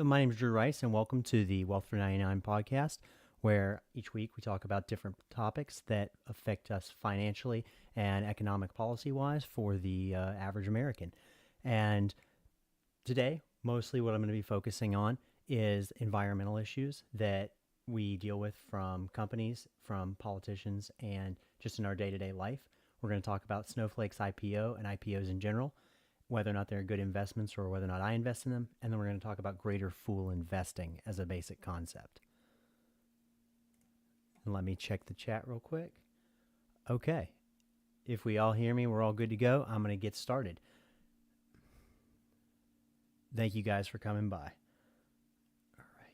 My name is Drew Rice, and welcome to the Wealth for 99 podcast, where each week we talk about different topics that affect us financially and economic policy-wise for the average American. And today, mostly what I'm going to be focusing on is environmental issues that we deal with from companies, from politicians, and just in our day-to-day life. We're going to talk about Snowflake's IPO and IPOs in general, whether or not they're good investments or whether or not I invest in them. And then we're going to talk about greater fool investing as a basic concept. And let me check the chat real quick. Okay. If we all hear me, we're all good to go. I'm going to get started. Thank you guys for coming by. All right.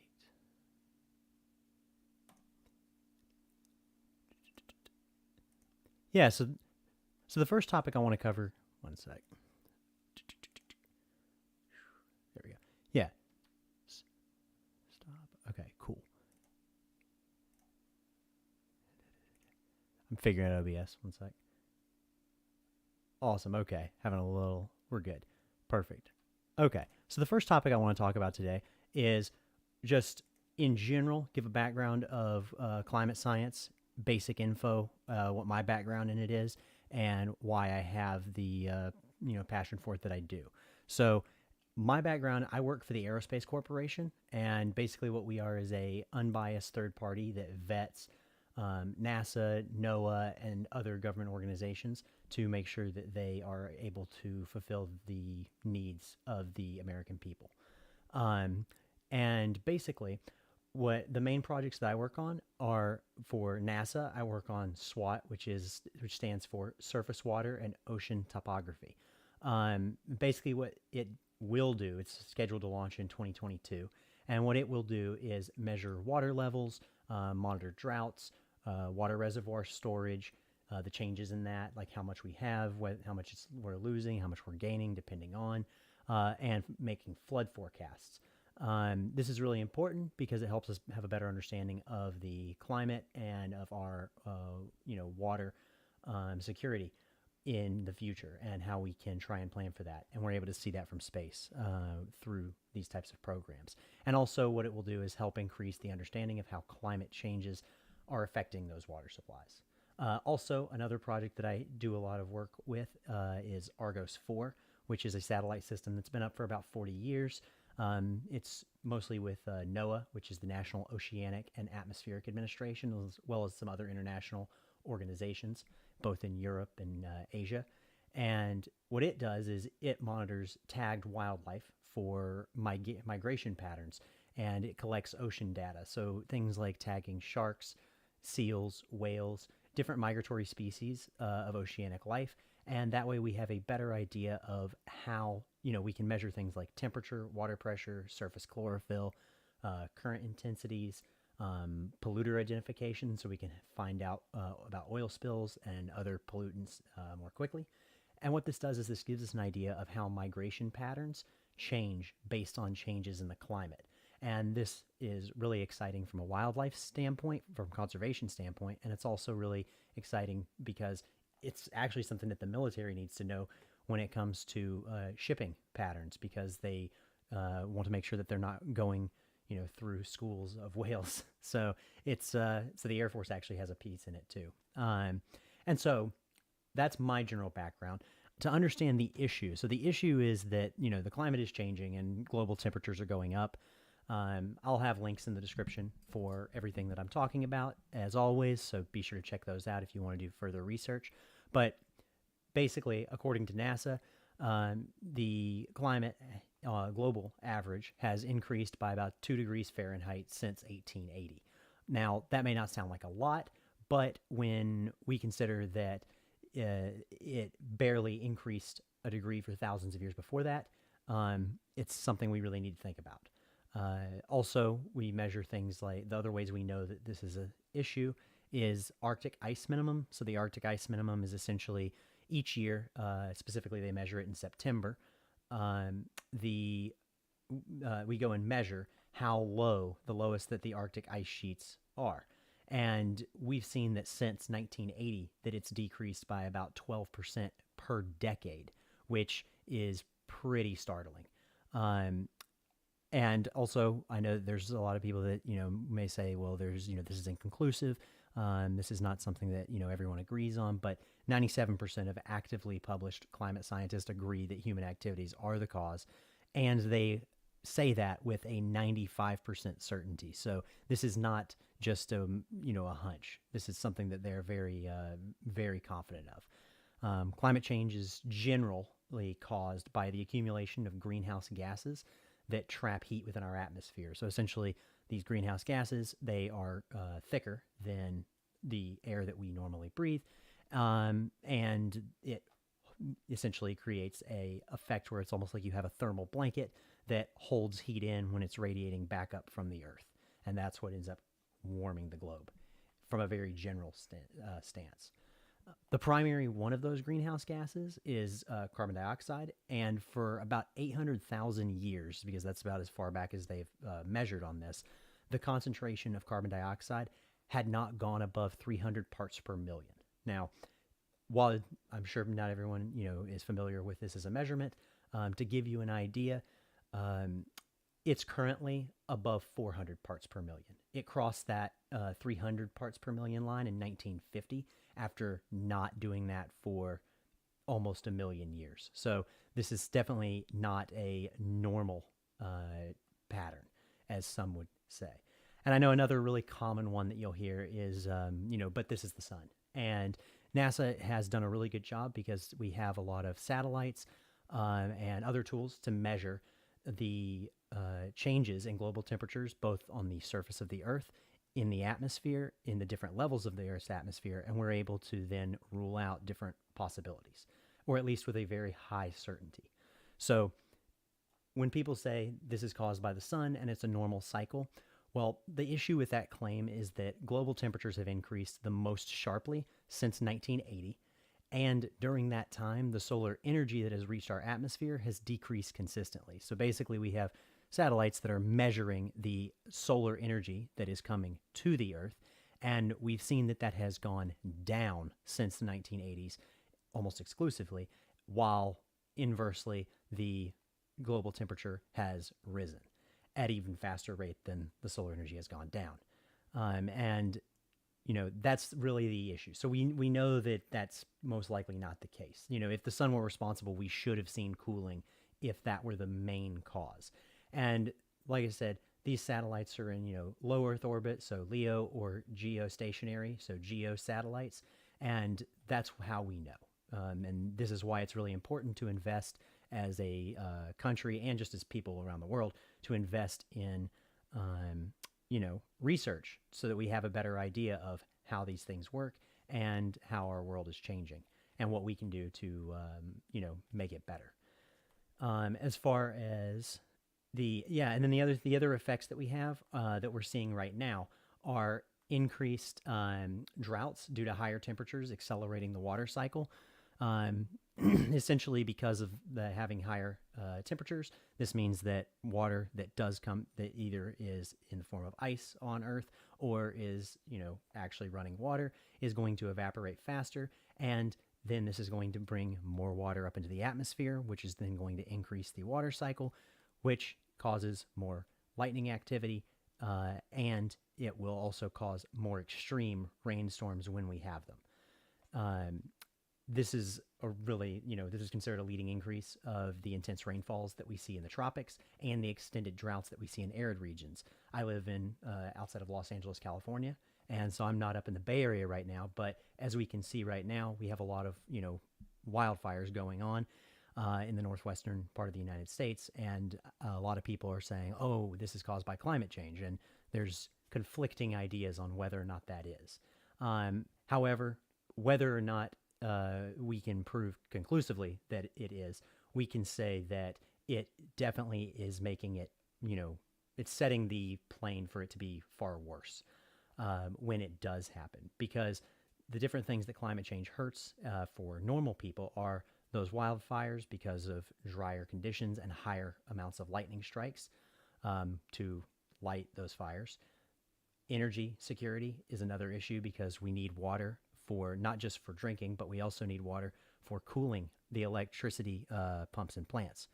Yeah, so the first topic I want to cover, one sec. There we go. Yeah. Stop. Okay, cool. I'm figuring out OBS. One sec. Awesome. Okay. We're good. Perfect. Okay. So the first topic I want to talk about today is just in general, give a background of climate science, basic info, what my background in it is, and why I have the passion for it that I do. So my background, I work for the Aerospace Corporation, and basically what we are is a unbiased third party that vets NASA, NOAA, and other government organizations to make sure that they are able to fulfill the needs of the American people. And basically, what the main projects that I work on are for NASA. I work on SWOT, which stands for Surface Water and Ocean Topography. Basically, what it will do, it's scheduled to launch in 2022, and what it will do is measure water levels, monitor droughts, water reservoir storage, the changes in that, like how much we have, how much we're losing, how much we're gaining, depending on, and making flood forecasts. This is really important because it helps us have a better understanding of the climate and of our, water security in the future and how we can try and plan for that. And we're able to see that from space through these types of programs. And also what it will do is help increase the understanding of how climate changes are affecting those water supplies. Also, another project that I do a lot of work with is Argos 4, which is a satellite system that's been up for about 40 years. It's mostly with NOAA, which is the National Oceanic and Atmospheric Administration, as well as some other international organizations, both in Europe and Asia. And what it does is it monitors tagged wildlife for migration patterns, and it collects ocean data. So things like tagging sharks, seals, whales, different migratory species of oceanic life. And that way we have a better idea of how, we can measure things like temperature, water pressure, surface chlorophyll, current intensities, polluter identification, so we can find out about oil spills and other pollutants more quickly. And what this does is this gives us an idea of how migration patterns change based on changes in the climate. And this is really exciting from a wildlife standpoint, from conservation standpoint, and it's also really exciting because it's actually something that the military needs to know when it comes to shipping patterns, because they want to make sure that they're not going, through schools of whales. So so the Air Force actually has a piece in it too. And so that's my general background. To understand the issue, so the issue is that the climate is changing and global temperatures are going up. I'll have links in the description for everything that I'm talking about, as always, so be sure to check those out if you want to do further research. But basically, according to NASA, the climate global average has increased by about 2 degrees Fahrenheit since 1880. Now, that may not sound like a lot, but when we consider that it barely increased a degree for thousands of years before that, it's something we really need to think about. Also, we measure things like the other ways we know that this is an issue is Arctic ice minimum. So the Arctic ice minimum is essentially each year, specifically they measure it in September. We go and measure how low, the lowest that the Arctic ice sheets are. And we've seen that since 1980 that it's decreased by about 12% per decade, which is pretty startling. And also, I know that there's a lot of people that may say, well, this is inconclusive. This is not something that everyone agrees on. But 97% of actively published climate scientists agree that human activities are the cause, and they say that with a 95% certainty. So this is not just a hunch. This is something that they're very very confident of. Climate change is generally caused by the accumulation of greenhouse gases that trap heat within our atmosphere. So essentially, these greenhouse gases, they are thicker than the air that we normally breathe, and it essentially creates a effect where it's almost like you have a thermal blanket that holds heat in when it's radiating back up from the earth, and that's what ends up warming the globe from a very general stance. The primary one of those greenhouse gases is carbon dioxide, and for about 800,000 years, because that's about as far back as they've measured on this, the concentration of carbon dioxide had not gone above 300 parts per million. Now, while I'm sure not everyone is familiar with this as a measurement, to give you an idea, it's currently above 400 parts per million. It crossed that 300 parts per million line in 1950 after not doing that for almost a million years. So this is definitely not a normal pattern, as some would say. And I know another really common one that you'll hear is, but this is the sun. And NASA has done a really good job because we have a lot of satellites and other tools to measure the changes in global temperatures, both on the surface of the Earth, in the atmosphere, in the different levels of the Earth's atmosphere, and we're able to then rule out different possibilities, or at least with a very high certainty. So when people say this is caused by the sun and it's a normal cycle, well, the issue with that claim is that global temperatures have increased the most sharply since 1980. And during that time, the solar energy that has reached our atmosphere has decreased consistently. So basically, we have satellites that are measuring the solar energy that is coming to the Earth. And we've seen that that has gone down since the 1980s, almost exclusively, while inversely, the global temperature has risen at even faster rate than the solar energy has gone down. And that's really the issue. So we know that that's most likely not the case. If the sun were responsible, we should have seen cooling if that were the main cause. And like I said, these satellites are in, low Earth orbit, so LEO, or geostationary, so geo satellites. And that's how we know. And this is why it's really important to invest as a country, and just as people around the world, to invest in research so that we have a better idea of how these things work and how our world is changing and what we can do to make it better. As far as and then the other effects that we have that we're seeing right now are increased droughts due to higher temperatures accelerating the water cycle. Essentially, because of having higher temperatures, this means that water that does come, that either is in the form of ice on Earth or is actually running water, is going to evaporate faster, and then this is going to bring more water up into the atmosphere, which is then going to increase the water cycle, which causes more lightning activity, and it will also cause more extreme rainstorms when we have them. This is this is considered a leading increase of the intense rainfalls that we see in the tropics and the extended droughts that we see in arid regions. I live in outside of Los Angeles, California, and so I'm not up in the Bay Area right now, but as we can see right now, we have a lot of, wildfires going on in the northwestern part of the United States, and a lot of people are saying, oh, this is caused by climate change, and there's conflicting ideas on whether or not that is. However, whether or not we can prove conclusively that it is, we can say that it definitely is making it, it's setting the plane for it to be far worse when it does happen. Because the different things that climate change hurts for normal people are those wildfires because of drier conditions and higher amounts of lightning strikes to light those fires. Energy security is another issue because we need water for not just for drinking, but we also need water for cooling the electricity pumps and plants.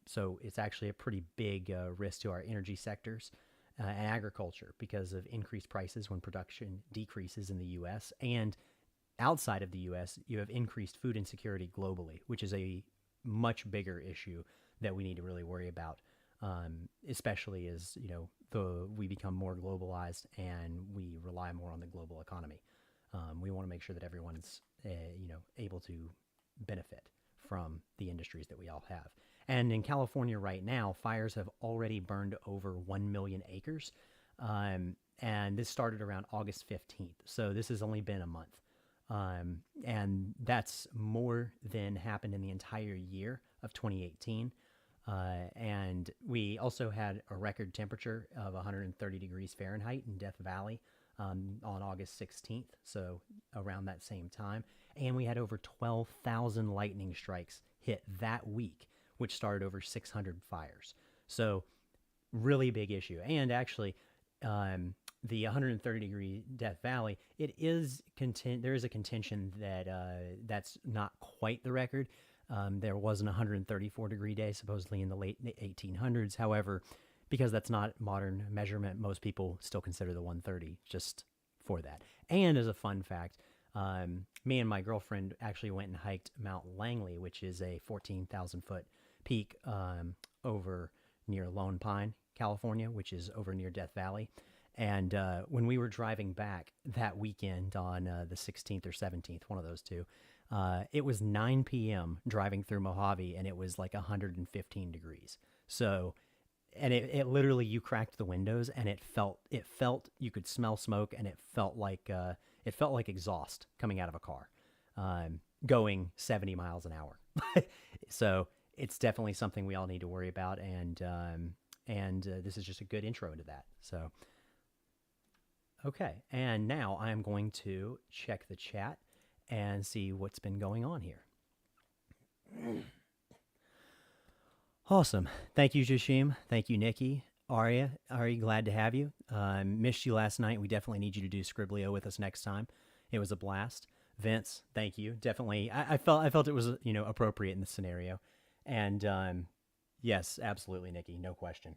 So it's actually a pretty big risk to our energy sectors and agriculture because of increased prices when production decreases in the U.S. And outside of the U.S., you have increased food insecurity globally, which is a much bigger issue that we need to really worry about, especially as we become more globalized and we rely more on the global economy. We want to make sure that everyone's able to benefit from the industries that we all have. And in California right now, fires have already burned over 1 million acres. And this started around August 15th. So this has only been a month. And that's more than happened in the entire year of 2018. And we also had a record temperature of 130 degrees Fahrenheit in Death Valley on August 16th, so around that same time. And we had over 12,000 lightning strikes hit that week, which started over 600 fires. So really big issue. And actually, the 130-degree Death Valley, there is a contention that that's not quite the record. There was an 134-degree day, supposedly in the late 1800s. However, because that's not modern measurement, most people still consider the 130 just for that. And as a fun fact, me and my girlfriend actually went and hiked Mount Langley, which is a 14,000-foot peak over near Lone Pine, California, which is over near Death Valley. And when we were driving back that weekend on the 16th or 17th, one of those two, it was 9 p.m. driving through Mojave, and it was like 115 degrees. So, and it literally, you cracked the windows, and it felt you could smell smoke, and it felt like exhaust coming out of a car, going 70 miles an hour. So it's definitely something we all need to worry about, and this is just a good intro into that. So. Okay, and now I'm going to check the chat and see what's been going on here. Awesome. Thank you, Jashim. Thank you, Nikki. Arya, glad to have you. Missed you last night. We definitely need you to do Scriblio with us next time. It was a blast. Vince, thank you. Definitely, I felt it was appropriate in this scenario, and yes, absolutely, Nikki, no question.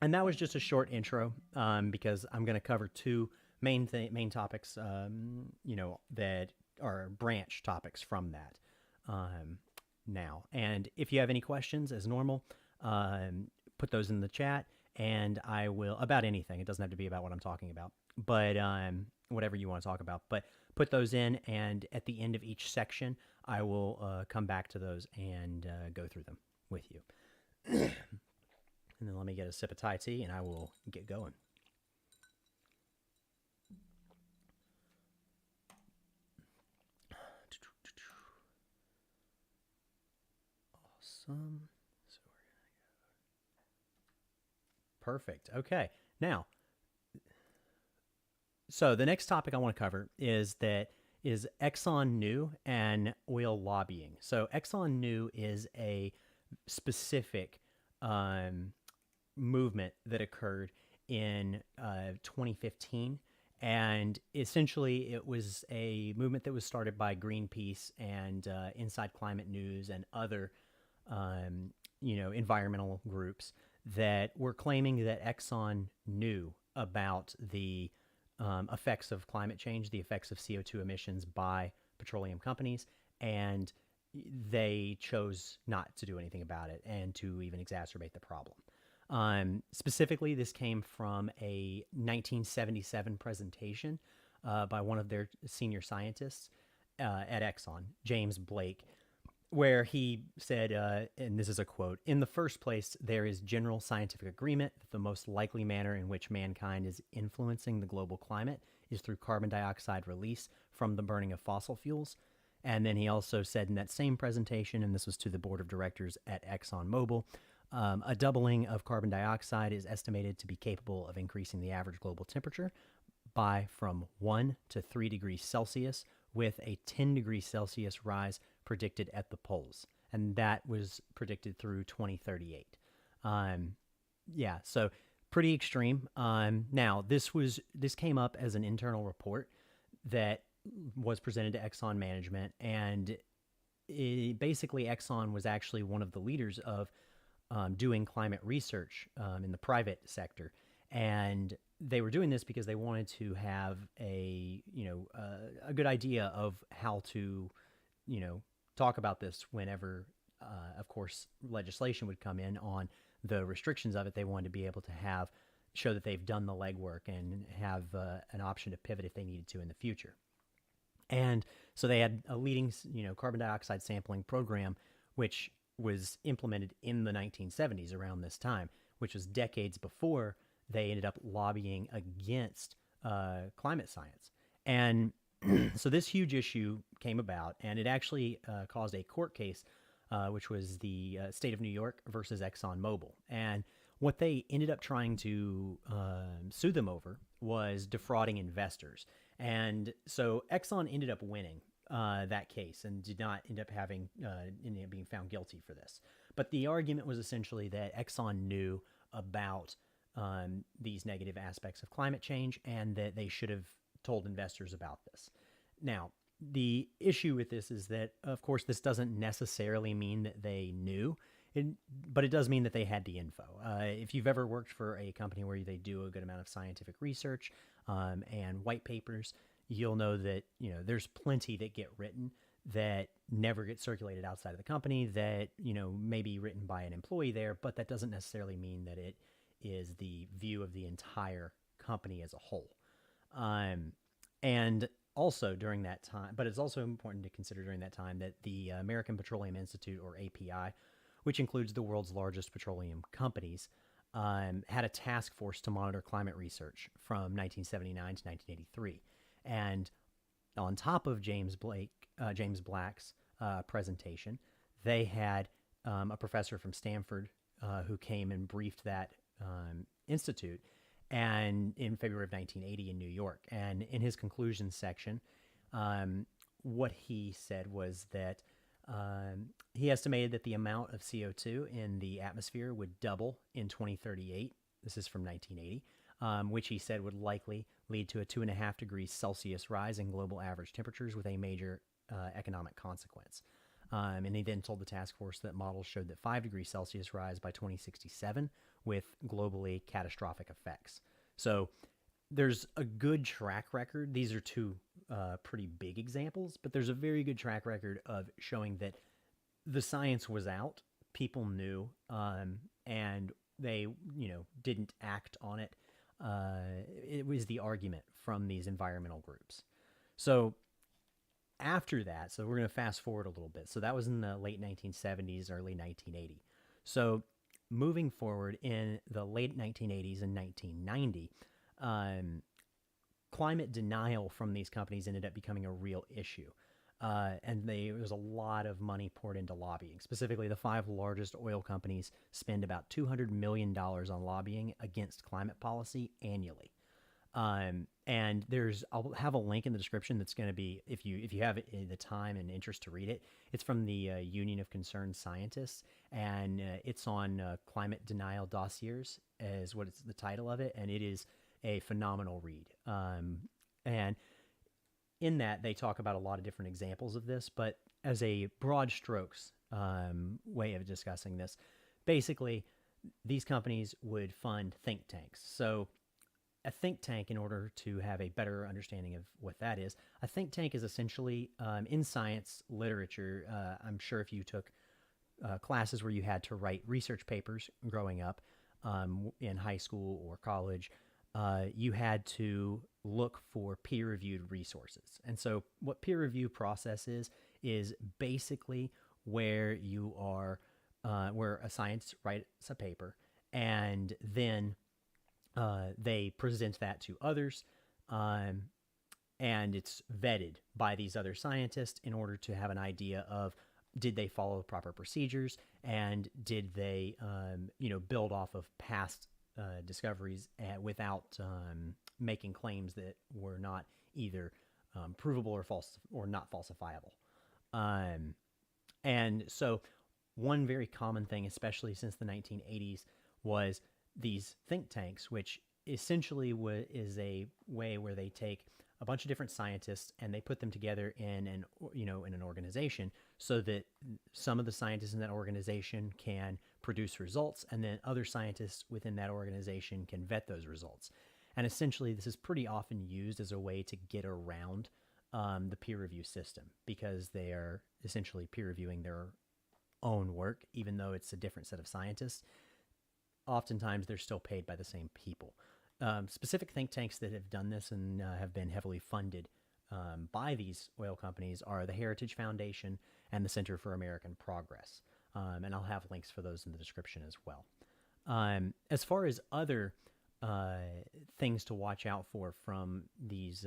And that was just a short intro because I'm going to cover two main topics, that are branch topics from that now. And if you have any questions, as normal, put those in the chat, and I will, about anything. It doesn't have to be about what I'm talking about, but whatever you want to talk about. But put those in, and at the end of each section, I will come back to those and go through them with you. And then let me get a sip of Thai tea, and I will get going. Awesome. So we're gonna go. Perfect. Okay. Now, so the next topic I want to cover is ExxonKnew and oil lobbying. So ExxonKnew is a specific movement that occurred in 2015, and essentially it was a movement that was started by Greenpeace and Inside Climate News and other environmental groups that were claiming that Exxon knew about the effects of climate change, the effects of CO2 emissions by petroleum companies, and they chose not to do anything about it and to even exacerbate the problem. Specifically, this came from a 1977 presentation by one of their senior scientists at Exxon, James Blake, where he said, and this is a quote, "In the first place, there is general scientific agreement that the most likely manner in which mankind is influencing the global climate is through carbon dioxide release from the burning of fossil fuels." And then he also said in that same presentation, and this was to the board of directors at ExxonMobil, a doubling of carbon dioxide is estimated to be capable of increasing the average global temperature by from 1 to 3 degrees Celsius, with a 10 degrees Celsius rise predicted at the poles. And that was predicted through 2038. Yeah, so pretty extreme. Now, this came up as an internal report that was presented to Exxon management, and basically Exxon was actually one of the leaders of doing climate research in the private sector, and they were doing this because they wanted to have a good idea of how to talk about this whenever, of course, legislation would come in on the restrictions of it. They wanted to be able to show that they've done the legwork and have an option to pivot if they needed to in the future. And so they had a leading, carbon dioxide sampling program, which was implemented in the 1970s around this time, which was decades before they ended up lobbying against climate science. And so this huge issue came about, and it actually caused a court case, which was the state of New York versus ExxonMobil. And what they ended up trying to sue them over was defrauding investors. And so Exxon ended up winning that case and did not end up being found guilty for this. But the argument was essentially that Exxon knew about these negative aspects of climate change and that they should have told investors about this. Now, the issue with this is that, of course, this doesn't necessarily mean that they knew, but it does mean that they had the info. If you've ever worked for a company where they do a good amount of scientific research and white papers, you'll know that there's plenty that get written that never get circulated outside of the company, that may be written by an employee there, but that doesn't necessarily mean that it is the view of the entire company as a whole. And also during that time, but it's also important to consider during that time that the American Petroleum Institute, or API, which includes the world's largest petroleum companies, had a task force to monitor climate research from 1979 to 1983. And on top of James Black's presentation, they had a professor from Stanford who came and briefed that institute, and in February of 1980 in New York. And in his conclusion section, what he said was that he estimated that the amount of CO2 in the atmosphere would double in 2038. This is from 1980, which he said would likely lead to a 2.5 degrees Celsius rise in global average temperatures with a major economic consequence. And he then told the task force that models showed that 5 degrees Celsius rise by 2067 with globally catastrophic effects. So there's a good track record. These are two pretty big examples, but there's a very good track record of showing that the science was out, people knew, and they, didn't act on it. It was the argument from these environmental groups. So after that, so we're going to fast forward a little bit. So that was in the late 1970s, early 1980. So moving forward in the late 1980s and 1990, climate denial from these companies ended up becoming a real issue. And there was a lot of money poured into lobbying. Specifically, the 5 largest oil companies spend about $200 million on lobbying against climate policy annually. And I'll have a link in the description that's going to be, if you have the time and interest to read it, it's from the Union of Concerned Scientists, and it's on climate denial dossiers, is what it's the title of it, and it is a phenomenal read. And in that, they talk about a lot of different examples of this, but as a broad strokes way of discussing this, basically, these companies would fund think tanks. So a think tank, in order to have a better understanding of what that is, a think tank is essentially, in science literature, I'm sure if you took classes where you had to write research papers growing up in high school or college, you had to look for peer-reviewed resources. And so what peer review process is basically where you are, where a scientist writes a paper, and then they present that to others, and it's vetted by these other scientists in order to have an idea of, did they follow the proper procedures, and did they, build off of past discoveries without making claims that were not either provable or false or not falsifiable. And so one very common thing, especially since the 1980s, was these think tanks, which essentially is a way where they take a bunch of different scientists, and they put them together in an organization, so that some of the scientists in that organization can produce results, and then other scientists within that organization can vet those results. And essentially, this is pretty often used as a way to get around the peer review system, because they are essentially peer reviewing their own work, even though it's a different set of scientists. Oftentimes, they're still paid by the same people. Specific think tanks that have done this and have been heavily funded by these oil companies are the Heritage Foundation and the Center for American Progress. And I'll have links for those in the description as well. As far as other things to watch out for from these,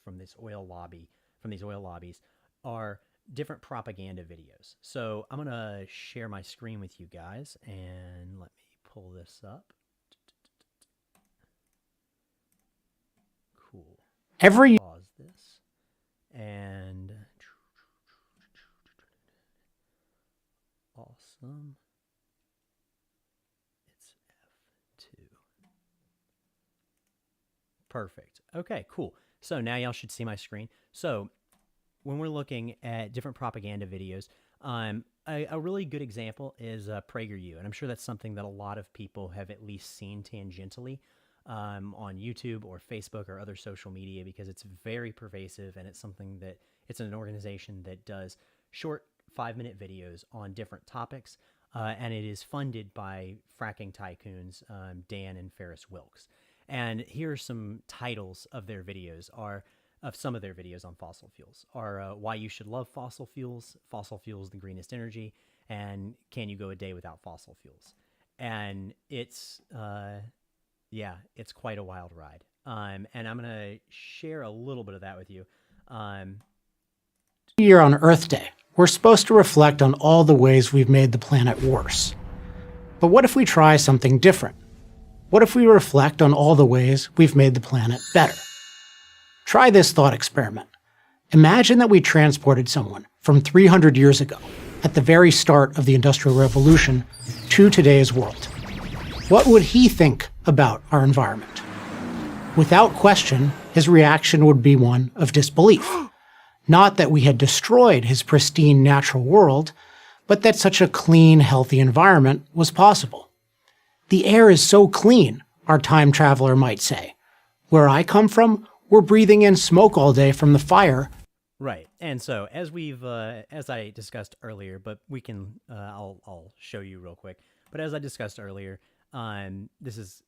from these oil lobbies, are different propaganda videos. So I'm gonna share my screen with you guys, and let me pull this up. Cool. Pause this. And awesome. It's F2. Perfect. Okay, cool. So now y'all should see my screen. So when we're looking at different propaganda videos, a really good example is PragerU. And I'm sure that's something that a lot of people have at least seen tangentially on YouTube or Facebook or other social media, because it's very pervasive, and it's something that it's an organization that does short 5-minute videos on different topics, and it is funded by fracking tycoons Dan and Ferris Wilks. And here are some titles of their videos, of some of their videos on fossil fuels, are Why You Should Love Fossil Fuels, the Greenest Energy, and Can You Go a Day Without Fossil Fuels? And it's it's quite a wild ride. And I'm going to share a little bit of that with you. Year on Earth Day, we're supposed to reflect on all the ways we've made the planet worse. But what if we try something different? What if we reflect on all the ways we've made the planet better? Try this thought experiment. Imagine that we transported someone from 300 years ago, at the very start of the Industrial Revolution, to today's world. What would he think about our environment? Without question, his reaction would be one of disbelief. Not that we had destroyed his pristine natural world, but that such a clean, healthy environment was possible. The air is so clean, our time traveler might say. Where I come from, we're breathing in smoke all day from the fire. Right. And so as I discussed earlier, but we can, I'll show you real quick. But as I discussed earlier, this is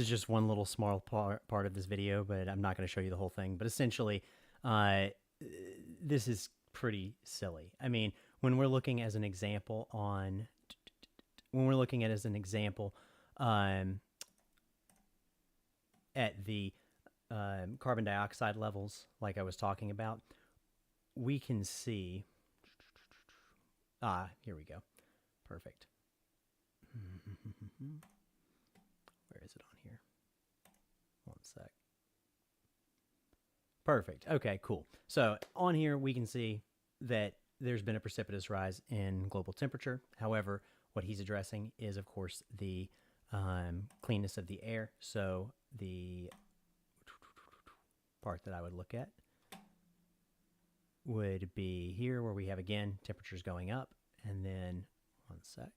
just one little small part of this video, but I'm not going to show you the whole thing. But essentially, this is pretty silly. I mean, when we're looking as an example at the carbon dioxide levels, like I was talking about, we can see, here we go. Perfect. Where is it on here? One sec. Perfect. Okay, cool. So on here, we can see that there's been a precipitous rise in global temperature. However, what he's addressing is, of course, the cleanness of the air. So the part that I would look at would be here, where we have, again, temperatures going up. And then, one sec.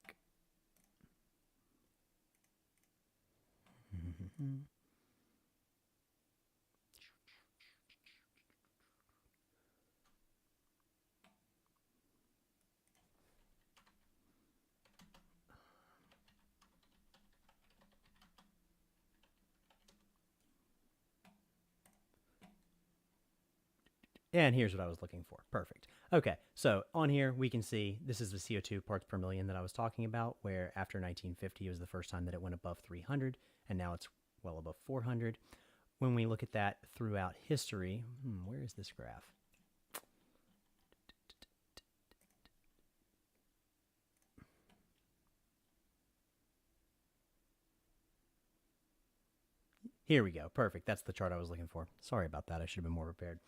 And here's what I was looking for. Perfect. Okay, so on here we can see this is the CO2 parts per million that I was talking about, where after 1950 was the first time that it went above 300, and now it's well above 400. When we look at that throughout history, where is this graph? Here we go. Perfect. That's the chart I was looking for. Sorry about that. I should have been more prepared.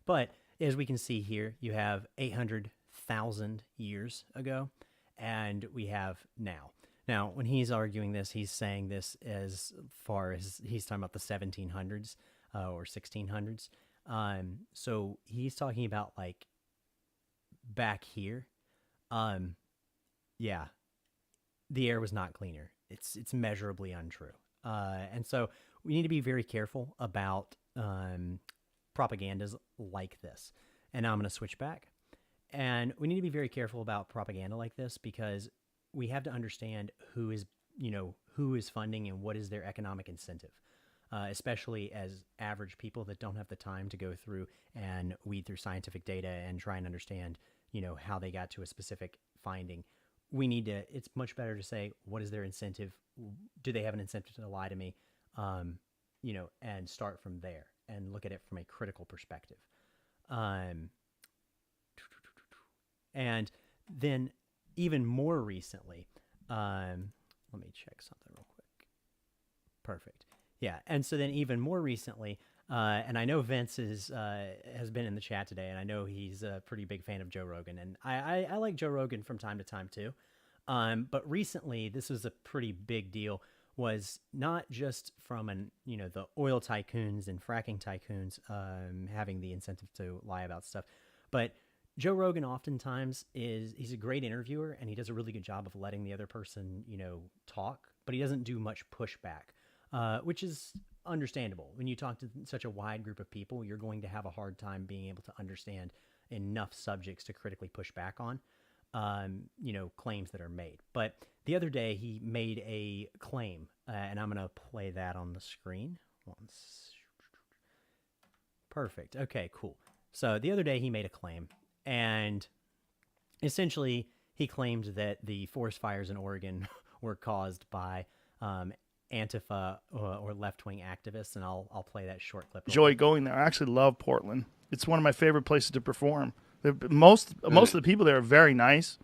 But as we can see here, you have 800,000 years ago, and we have now. Now, when he's arguing this, he's saying this as far as he's talking about the 1700s or 1600s. So he's talking about like back here. Um, yeah, the air was not cleaner. It's measurably untrue. And so we need to be very careful about propagandas like this. And now I'm going to switch back. And we need to be very careful about propaganda like this because we have to understand who is, who is funding and what is their economic incentive. Especially as average people that don't have the time to go through and weed through scientific data and try and understand, how they got to a specific finding. It's much better to say, what is their incentive? Do they have an incentive to lie to me? And start from there and look at it from a critical perspective. And then even more recently, let me check something real quick. Perfect. Yeah, and so then even more recently, and I know Vince has been in the chat today, and I know he's a pretty big fan of Joe Rogan, and I like Joe Rogan from time to time too. But recently, this was a pretty big deal. Was not just from the oil tycoons and fracking tycoons having the incentive to lie about stuff, but Joe Rogan oftentimes he's a great interviewer and he does a really good job of letting the other person talk, but he doesn't do much pushback. Which is understandable. When you talk to such a wide group of people, you're going to have a hard time being able to understand enough subjects to critically push back on, claims that are made. But the other day he made a claim, and I'm going to play that on the screen. Perfect. Okay, cool. So the other day he made a claim, and essentially he claimed that the forest fires in Oregon were caused by Antifa or left-wing activists, and I'll play that short clip. Enjoy going there. I actually love Portland. It's one of my favorite places to perform. Most of the people there are very nice,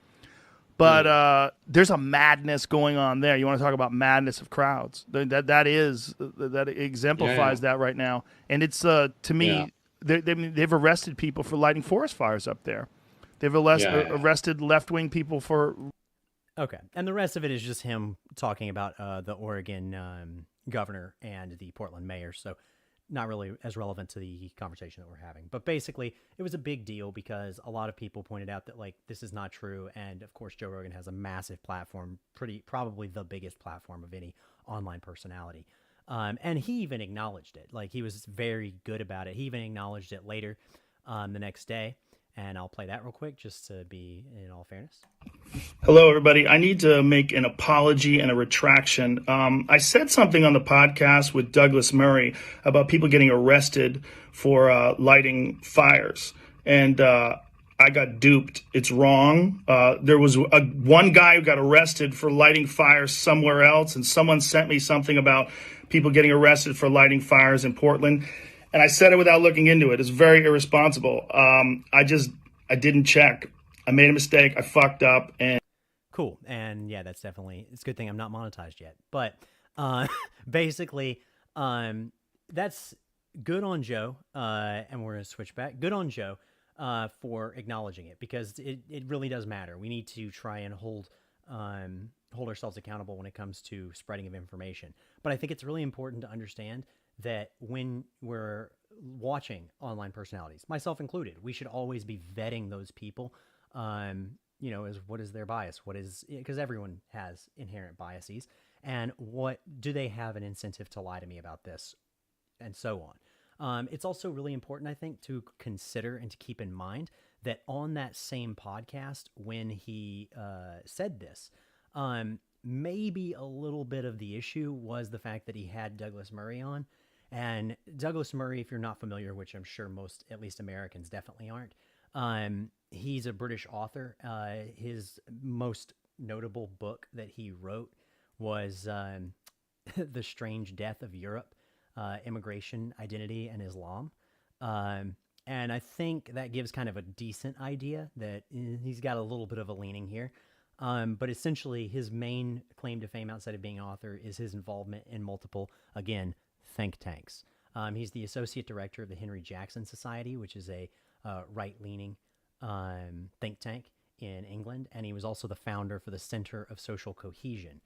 but there's a madness going on there. You want to talk about madness of crowds? That exemplifies that right now. And it's to me, they've arrested people for lighting forest fires up there. They've arrested left-wing people for. Okay, and the rest of it is just him talking about the Oregon governor and the Portland mayor, so not really as relevant to the conversation that we're having. But basically, it was a big deal because a lot of people pointed out that, this is not true, and of course, Joe Rogan has a massive platform, probably the biggest platform of any online personality. And he even acknowledged it. He was very good about it. He even acknowledged it later the next day. And I'll play that real quick just to be in all fairness. Hello, everybody. I need to make an apology and a retraction. I said something on the podcast with Douglas Murray about people getting arrested for lighting fires. And I got duped. It's wrong. There was one guy who got arrested for lighting fires somewhere else. And someone sent me something about people getting arrested for lighting fires in Portland. And I said it without looking into it. It's very irresponsible. I didn't check. I made a mistake. I fucked up. And cool. And yeah, it's a good thing I'm not monetized yet. But basically, that's good on Joe. And we're going to switch back. Good on Joe for acknowledging it because it really does matter. We need to try and hold ourselves accountable when it comes to spreading of information. But I think it's really important to understand that when we're watching online personalities, myself included, we should always be vetting those people, as what is their bias? Because everyone has inherent biases, and what do they have an incentive to lie to me about this, and so on. It's also really important, I think, to consider and to keep in mind that on that same podcast, when he said this, maybe a little bit of the issue was the fact that he had Douglas Murray on. And Douglas Murray, if you're not familiar, which I'm sure most, at least Americans, definitely aren't, he's a British author. His most notable book that he wrote was The Strange Death of Europe, Immigration, Identity, and Islam. And I think that gives kind of a decent idea that he's got a little bit of a leaning here. But essentially, his main claim to fame outside of being an author is his involvement in multiple, again, think tanks. He's the associate director of the Henry Jackson Society, which is a right-leaning think tank in England, and he was also the founder for the Center of Social Cohesion,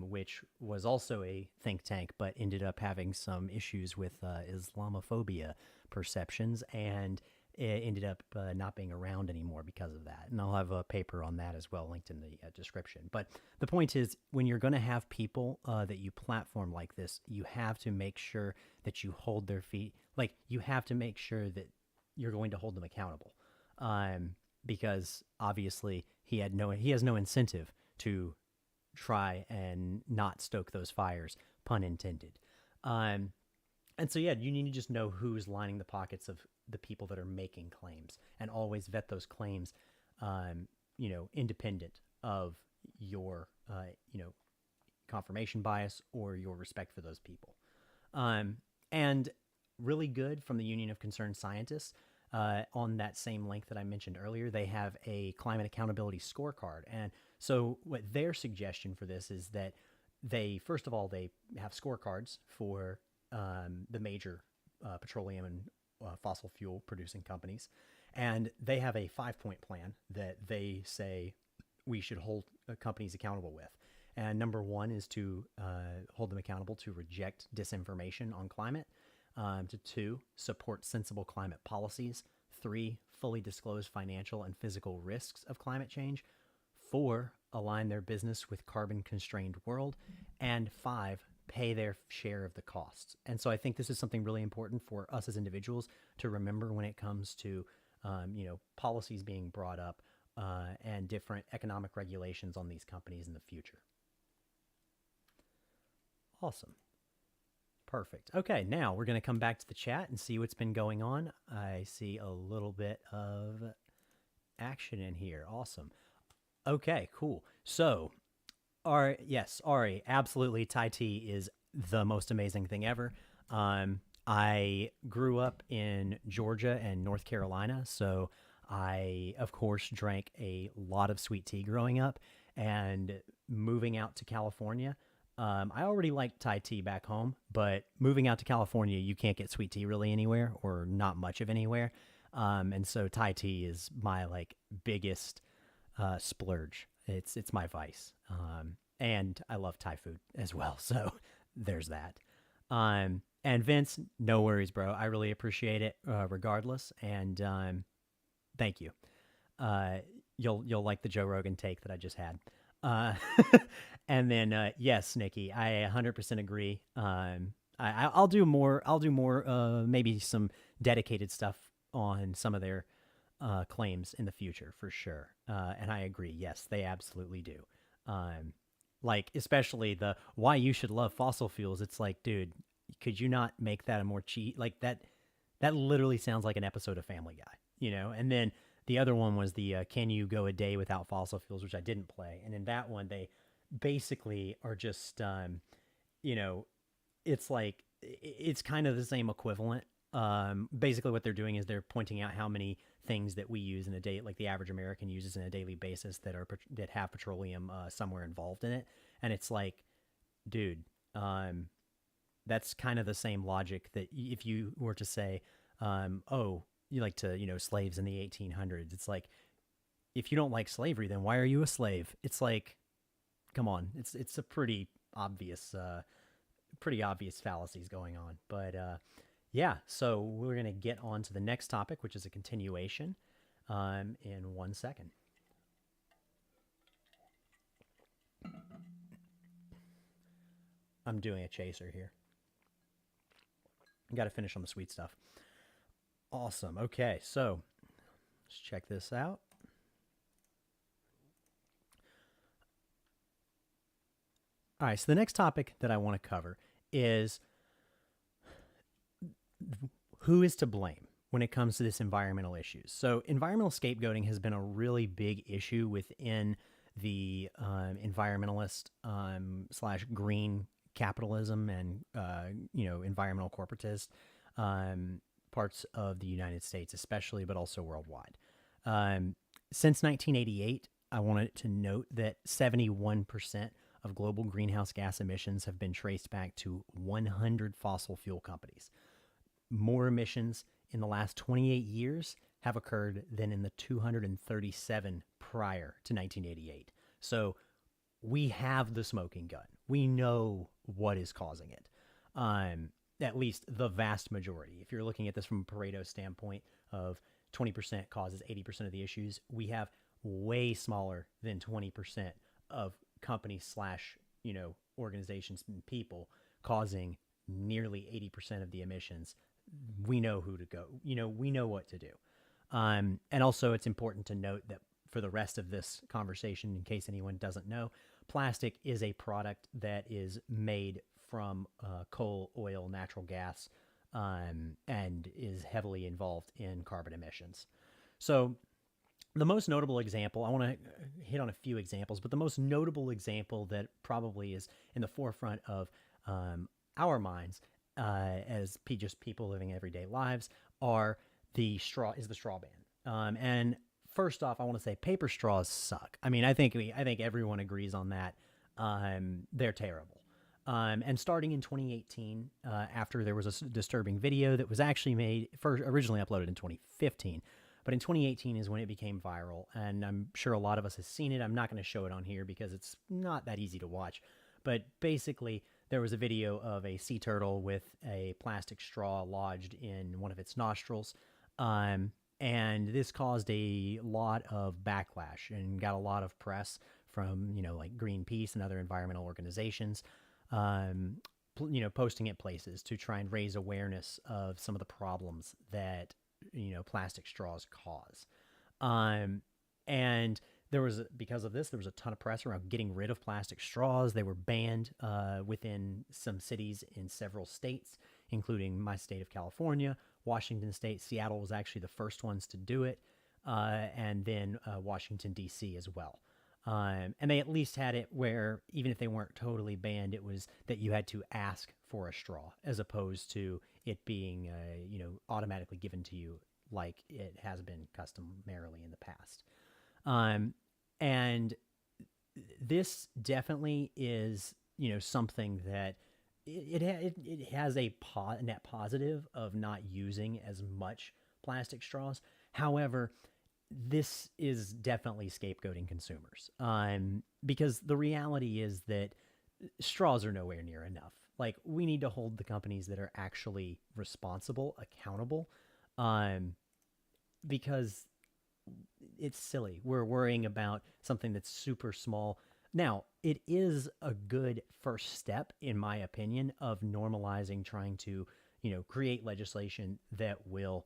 which was also a think tank, but ended up having some issues with Islamophobia perceptions, and it ended up not being around anymore because of that. And I'll have a paper on that as well linked in the description. But the point is, when you're going to have people that you platform like this, you have to make sure that you hold their feet. Like, you have to make sure that you're going to hold them accountable, because obviously he has no incentive to try and not stoke those fires, pun intended. And so, yeah, you need to just know who's lining the pockets of the people that are making claims, and always vet those claims, independent of your, confirmation bias or your respect for those people. And really good from the Union of Concerned Scientists, on that same link that I mentioned earlier, they have a climate accountability scorecard. And so what their suggestion for this is that first of all, they have scorecards for the major petroleum and fossil fuel producing companies. And they have a 5-point plan that they say we should hold companies accountable with. And number one is to hold them accountable to reject disinformation on climate. To 2, support sensible climate policies. 3, fully disclose financial and physical risks of climate change. 4, align their business with carbon-constrained world. And 5, pay their share of the costs. And so I think this is something really important for us as individuals to remember when it comes to, policies being brought up and different economic regulations on these companies in the future. Awesome. Perfect. Okay, now we're going to come back to the chat and see what's been going on. I see a little bit of action in here. Awesome. Okay, cool. So, Ari, absolutely, Thai tea is the most amazing thing ever. I grew up in Georgia and North Carolina, so I, of course, drank a lot of sweet tea growing up. And moving out to California, I already liked Thai tea back home, but moving out to California, you can't get sweet tea really anywhere, or not much of anywhere. And so Thai tea is my biggest splurge. It's my vice. And I love Thai food as well. So there's that. And Vince, no worries, bro. I really appreciate it, regardless. And thank you. You'll like the Joe Rogan take that I just had. And then yes, Nikki, I 100% agree. I'll do more. I'll do more. Maybe some dedicated stuff on some of their claims in the future for sure. And I agree. Yes, they absolutely do. Especially the why you should love fossil fuels. It's like, dude, could you not make that a more cheap that? That literally sounds like an episode of Family Guy, And then the other one was the can you go a day without fossil fuels, which I didn't play. And in that one, they basically are just, it's like, it's kind of the same equivalent. Basically what they're doing is they're pointing out how many things that we use in a day, like the average American uses in a daily basis that have petroleum somewhere involved in it. And it's like, dude, that's kind of the same logic that if you were to say, oh, you like to, slaves in the 1800s. It's like, if you don't like slavery, then why are you a slave? It's like, come on. It's a pretty obvious fallacies going on. But yeah, so we're going to get on to the next topic, which is a continuation in 1 second. I'm doing a chaser here. Got to finish on the sweet stuff. Awesome. Okay, so let's check this out. All right, so the next topic that I want to cover is who is to blame when it comes to this environmental issues. So environmental scapegoating has been a really big issue within the environmentalist / green capitalism and, environmental corporatist parts of the United States, especially, but also worldwide. Since 1988, I wanted to note that 71% of global greenhouse gas emissions have been traced back to 100 fossil fuel companies. More emissions in the last 28 years have occurred than in the 237 prior to 1988. So we have the smoking gun. We know what is causing it. At least the vast majority. If you're looking at this from a Pareto standpoint of 20% causes 80% of the issues, we have way smaller than 20% of companies slash, organizations and people causing nearly 80% of the emissions. We know who to go. We know what to do. And also, it's important to note that for the rest of this conversation, in case anyone doesn't know, plastic is a product that is made from coal, oil, natural gas, and is heavily involved in carbon emissions. So the most notable example, I want to hit on a few examples, but the most notable example that probably is in the forefront of our minds as just people living everyday lives is the straw ban. And first off, I want to say paper straws suck. I mean, I think everyone agrees on that. They're terrible. And starting in 2018, after there was a disturbing video that was actually originally uploaded in 2015, but in 2018 is when it became viral, and I'm sure a lot of us have seen it. I'm not going to show it on here because it's not that easy to watch, but basically there was a video of a sea turtle with a plastic straw lodged in one of its nostrils, and this caused a lot of backlash and got a lot of press from, like Greenpeace and other environmental organizations, posting at places to try and raise awareness of some of the problems that, plastic straws cause. And because of this, there was a ton of press around getting rid of plastic straws. They were banned within some cities in several states, including my state of California, Washington State. Seattle was actually the first ones to do it, and then Washington, D.C. as well. And they at least had it where even if they weren't totally banned, it was that you had to ask for a straw as opposed to it being, automatically given to you like it has been customarily in the past. And this definitely is, something that it has a net positive of not using as much plastic straws. However, this is definitely scapegoating consumers, because the reality is that straws are nowhere near enough. Like, we need to hold the companies that are actually responsible accountable, because it's silly. We're worrying about something that's super small. Now, it is a good first step, in my opinion, of normalizing, trying to, create legislation that will,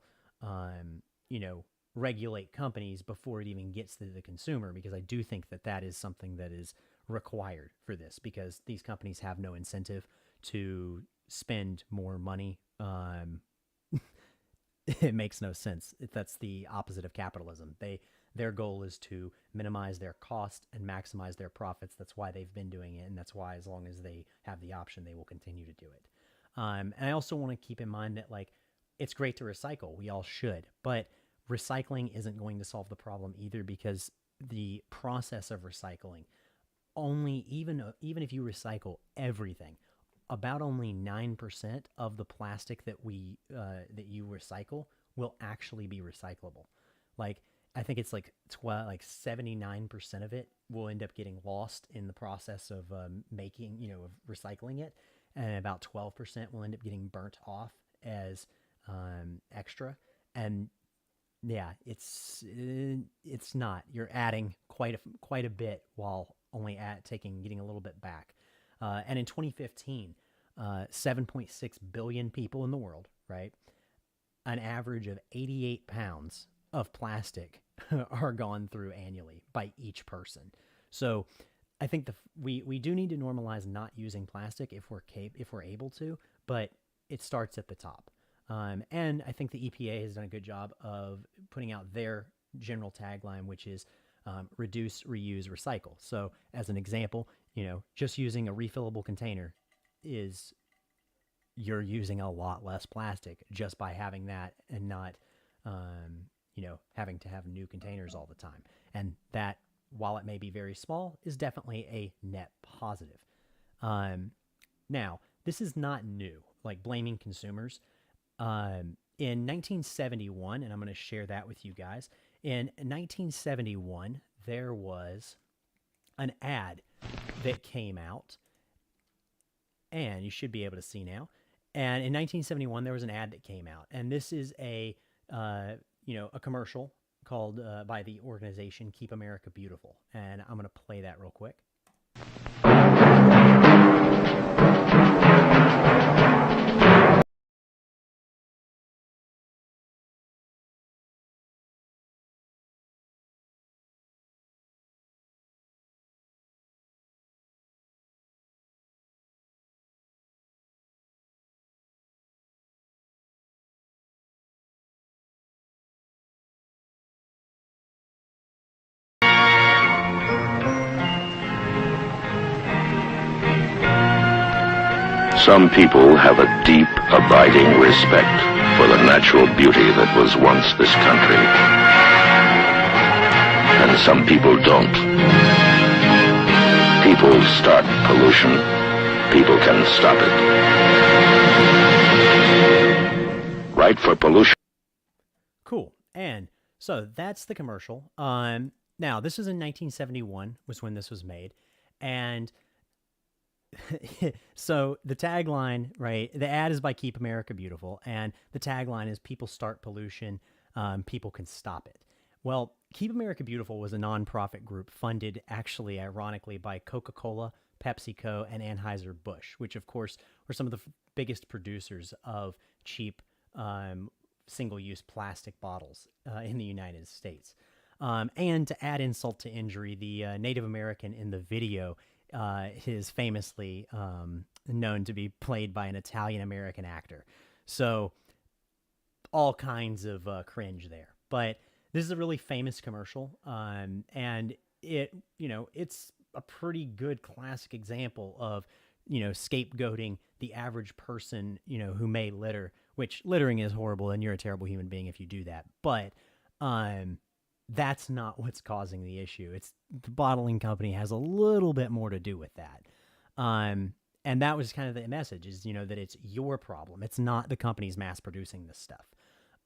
regulate companies before it even gets to the consumer, because I do think that that is something that is required for this, because these companies have no incentive to spend more money. It makes no sense. That's the opposite of capitalism. Their goal is to minimize their cost and maximize their profits. That's why they've been doing it, and that's why, as long as they have the option, they will continue to do it. And I also want to keep in mind that, like, it's great to recycle. We all should, but recycling isn't going to solve the problem either, because the process of recycling, even if you recycle everything, about only 9% of the plastic that you recycle will actually be recyclable. Like, I think it's like 79% of it will end up getting lost in the process of of recycling it, and about 12% will end up getting burnt off as extra. And yeah, it's not. You're adding quite a bit while only getting a little bit back. And in 2015, 7.6 billion people in the world, right? An average of 88 pounds of plastic are gone through annually by each person. So I think we do need to normalize not using plastic if we're able to, but it starts at the top. And I think the EPA has done a good job of putting out their general tagline, which is reduce, reuse, recycle. So as an example, just using a refillable container you're using a lot less plastic just by having that, and not, having to have new containers all the time. And that, while it may be very small, is definitely a net positive. Now, this is not new, like blaming consumers. In 1971, and I'm going to share that with you guys. In 1971, there was an ad that came out, and you should be able to see now. And in 1971, there was an ad that came out, and this is a a commercial called by the organization Keep America Beautiful, and I'm gonna play that real quick. Some people have a deep, abiding respect for the natural beauty that was once this country. And some people don't. People start pollution. People can stop it. Right for pollution. Cool. And so that's the commercial. Now, this is in 1971 was when this was made. And so the tagline, right, the ad is by Keep America Beautiful, and the tagline is people start pollution, people can stop it. Well, Keep America Beautiful was a nonprofit group funded, actually, ironically, by Coca-Cola, PepsiCo, and Anheuser-Busch, which, of course, were some of the biggest producers of cheap single-use plastic bottles in the United States. And to add insult to injury, the Native American in the video is famously known to be played by an Italian-American actor. So all kinds of cringe there. But this is a really famous commercial, and it's a pretty good classic example of, scapegoating the average person, who may litter, which littering is horrible, and you're a terrible human being if you do that. But that's not what's causing the issue. It's the bottling company has a little bit more to do with that. And that was kind of the message is, that it's your problem. It's not the company's mass producing this stuff.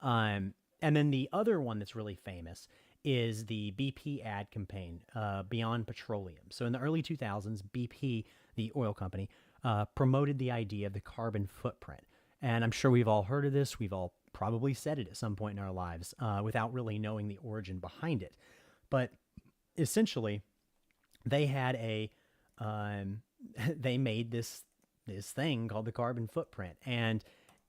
And then the other one that's really famous is the BP ad campaign, Beyond Petroleum. So in the early 2000s, BP, the oil company, promoted the idea of the carbon footprint. And I'm sure we've all heard of this. We've all probably said it at some point in our lives without really knowing the origin behind it. But essentially, they had they made this thing called the carbon footprint, and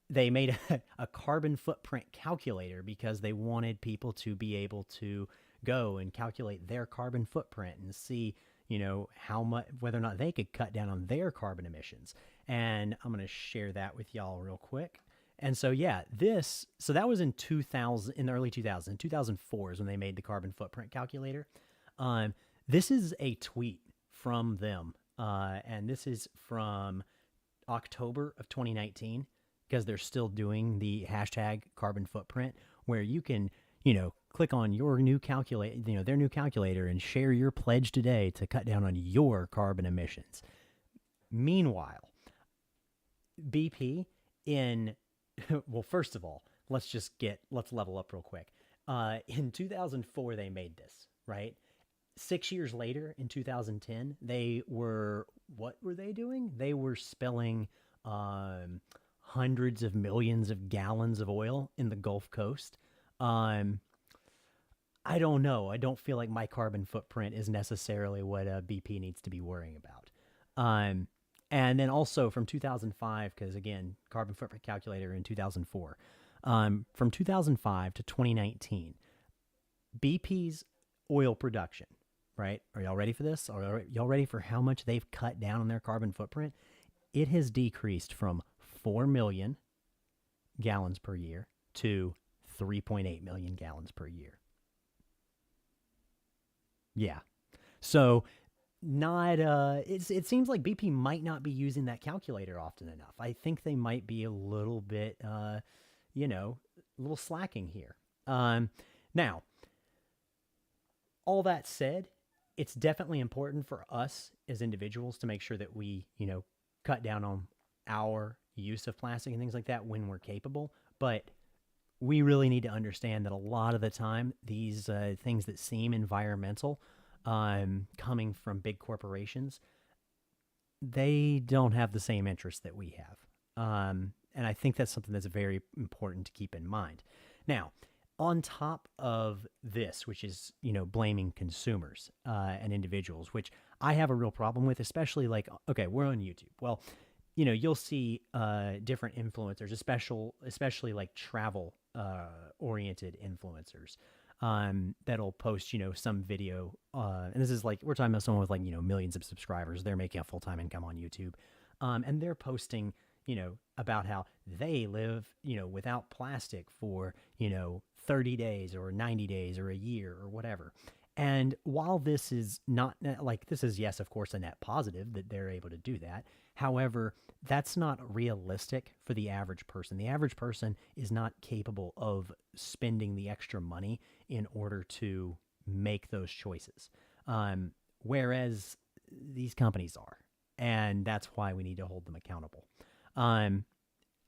they made a carbon footprint calculator because they wanted people to be able to go and calculate their carbon footprint and see, how much, whether or not they could cut down on their carbon emissions. And I'm going to share that with y'all real quick. And so, yeah, so that was in the early 2000s. In 2004 is when they made the carbon footprint calculator. This is a tweet from them. And this is from October of 2019, because they're still doing the hashtag carbon footprint, where you can, click on your new calculator, their new calculator, and share your pledge today to cut down on your carbon emissions. Meanwhile, BP well, first of all, let's level up real quick. In 2004, they made this, right? 6 years later, in 2010, what were they doing? They were spilling hundreds of millions of gallons of oil in the Gulf Coast. I don't know. I don't feel like my carbon footprint is necessarily what BP needs to be worrying about. And then also from 2005, because again, carbon footprint calculator in 2004, from 2005 to 2019, BP's oil production, right? Are y'all ready for this? Are y'all ready for how much they've cut down on their carbon footprint? It has decreased from 4 million gallons per year to 3.8 million gallons per year. Yeah. So not it seems like BP might not be using that calculator often enough. I think they might be a little bit a little slacking here. Now, all that said, it's definitely important for us as individuals to make sure that we, cut down on our use of plastic and things like that when we're capable. But we really need to understand that a lot of the time, these things that seem environmental coming from big corporations, they don't have the same interests that we have. And I think that's something that's very important to keep in mind. Now, on top of this, which is, blaming consumers and individuals, which I have a real problem with, especially like, okay, we're on YouTube. Well, you'll see different influencers, especially like travel oriented influencers that'll post, some video. And this is like, we're talking about someone with like, millions of subscribers. They're making a full-time income on YouTube. And they're posting, about how they live, without plastic for, 30 days or 90 days or a year or whatever. And while this is not like, this is, yes, of course, a net positive that they're able to do that. However, that's not realistic for the average person. The average person is not capable of spending the extra money in order to make those choices. Whereas these companies are. And that's why we need to hold them accountable.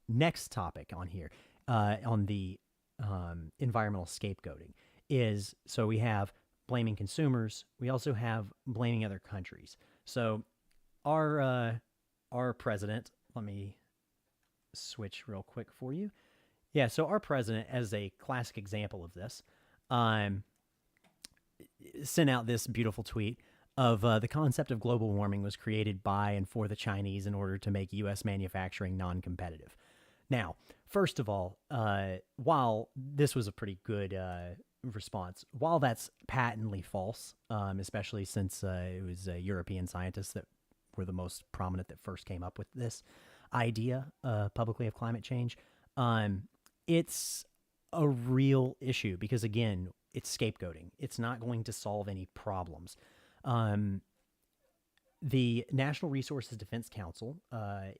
Next topic on here, on the environmental scapegoating is, so we have blaming consumers. We also have blaming other countries. So our president, let me switch real quick for you. Yeah, so our president, as a classic example of this, sent out this beautiful tweet of the concept of global warming was created by and for the Chinese in order to make U.S. manufacturing non-competitive. Now, first of all, while this was a pretty good response, while that's patently false, especially since it was European scientists that were the most prominent that first came up with this idea publicly of climate change, it's a real issue because, again, it's scapegoating. It's not going to solve any problems. The National Resources Defense Council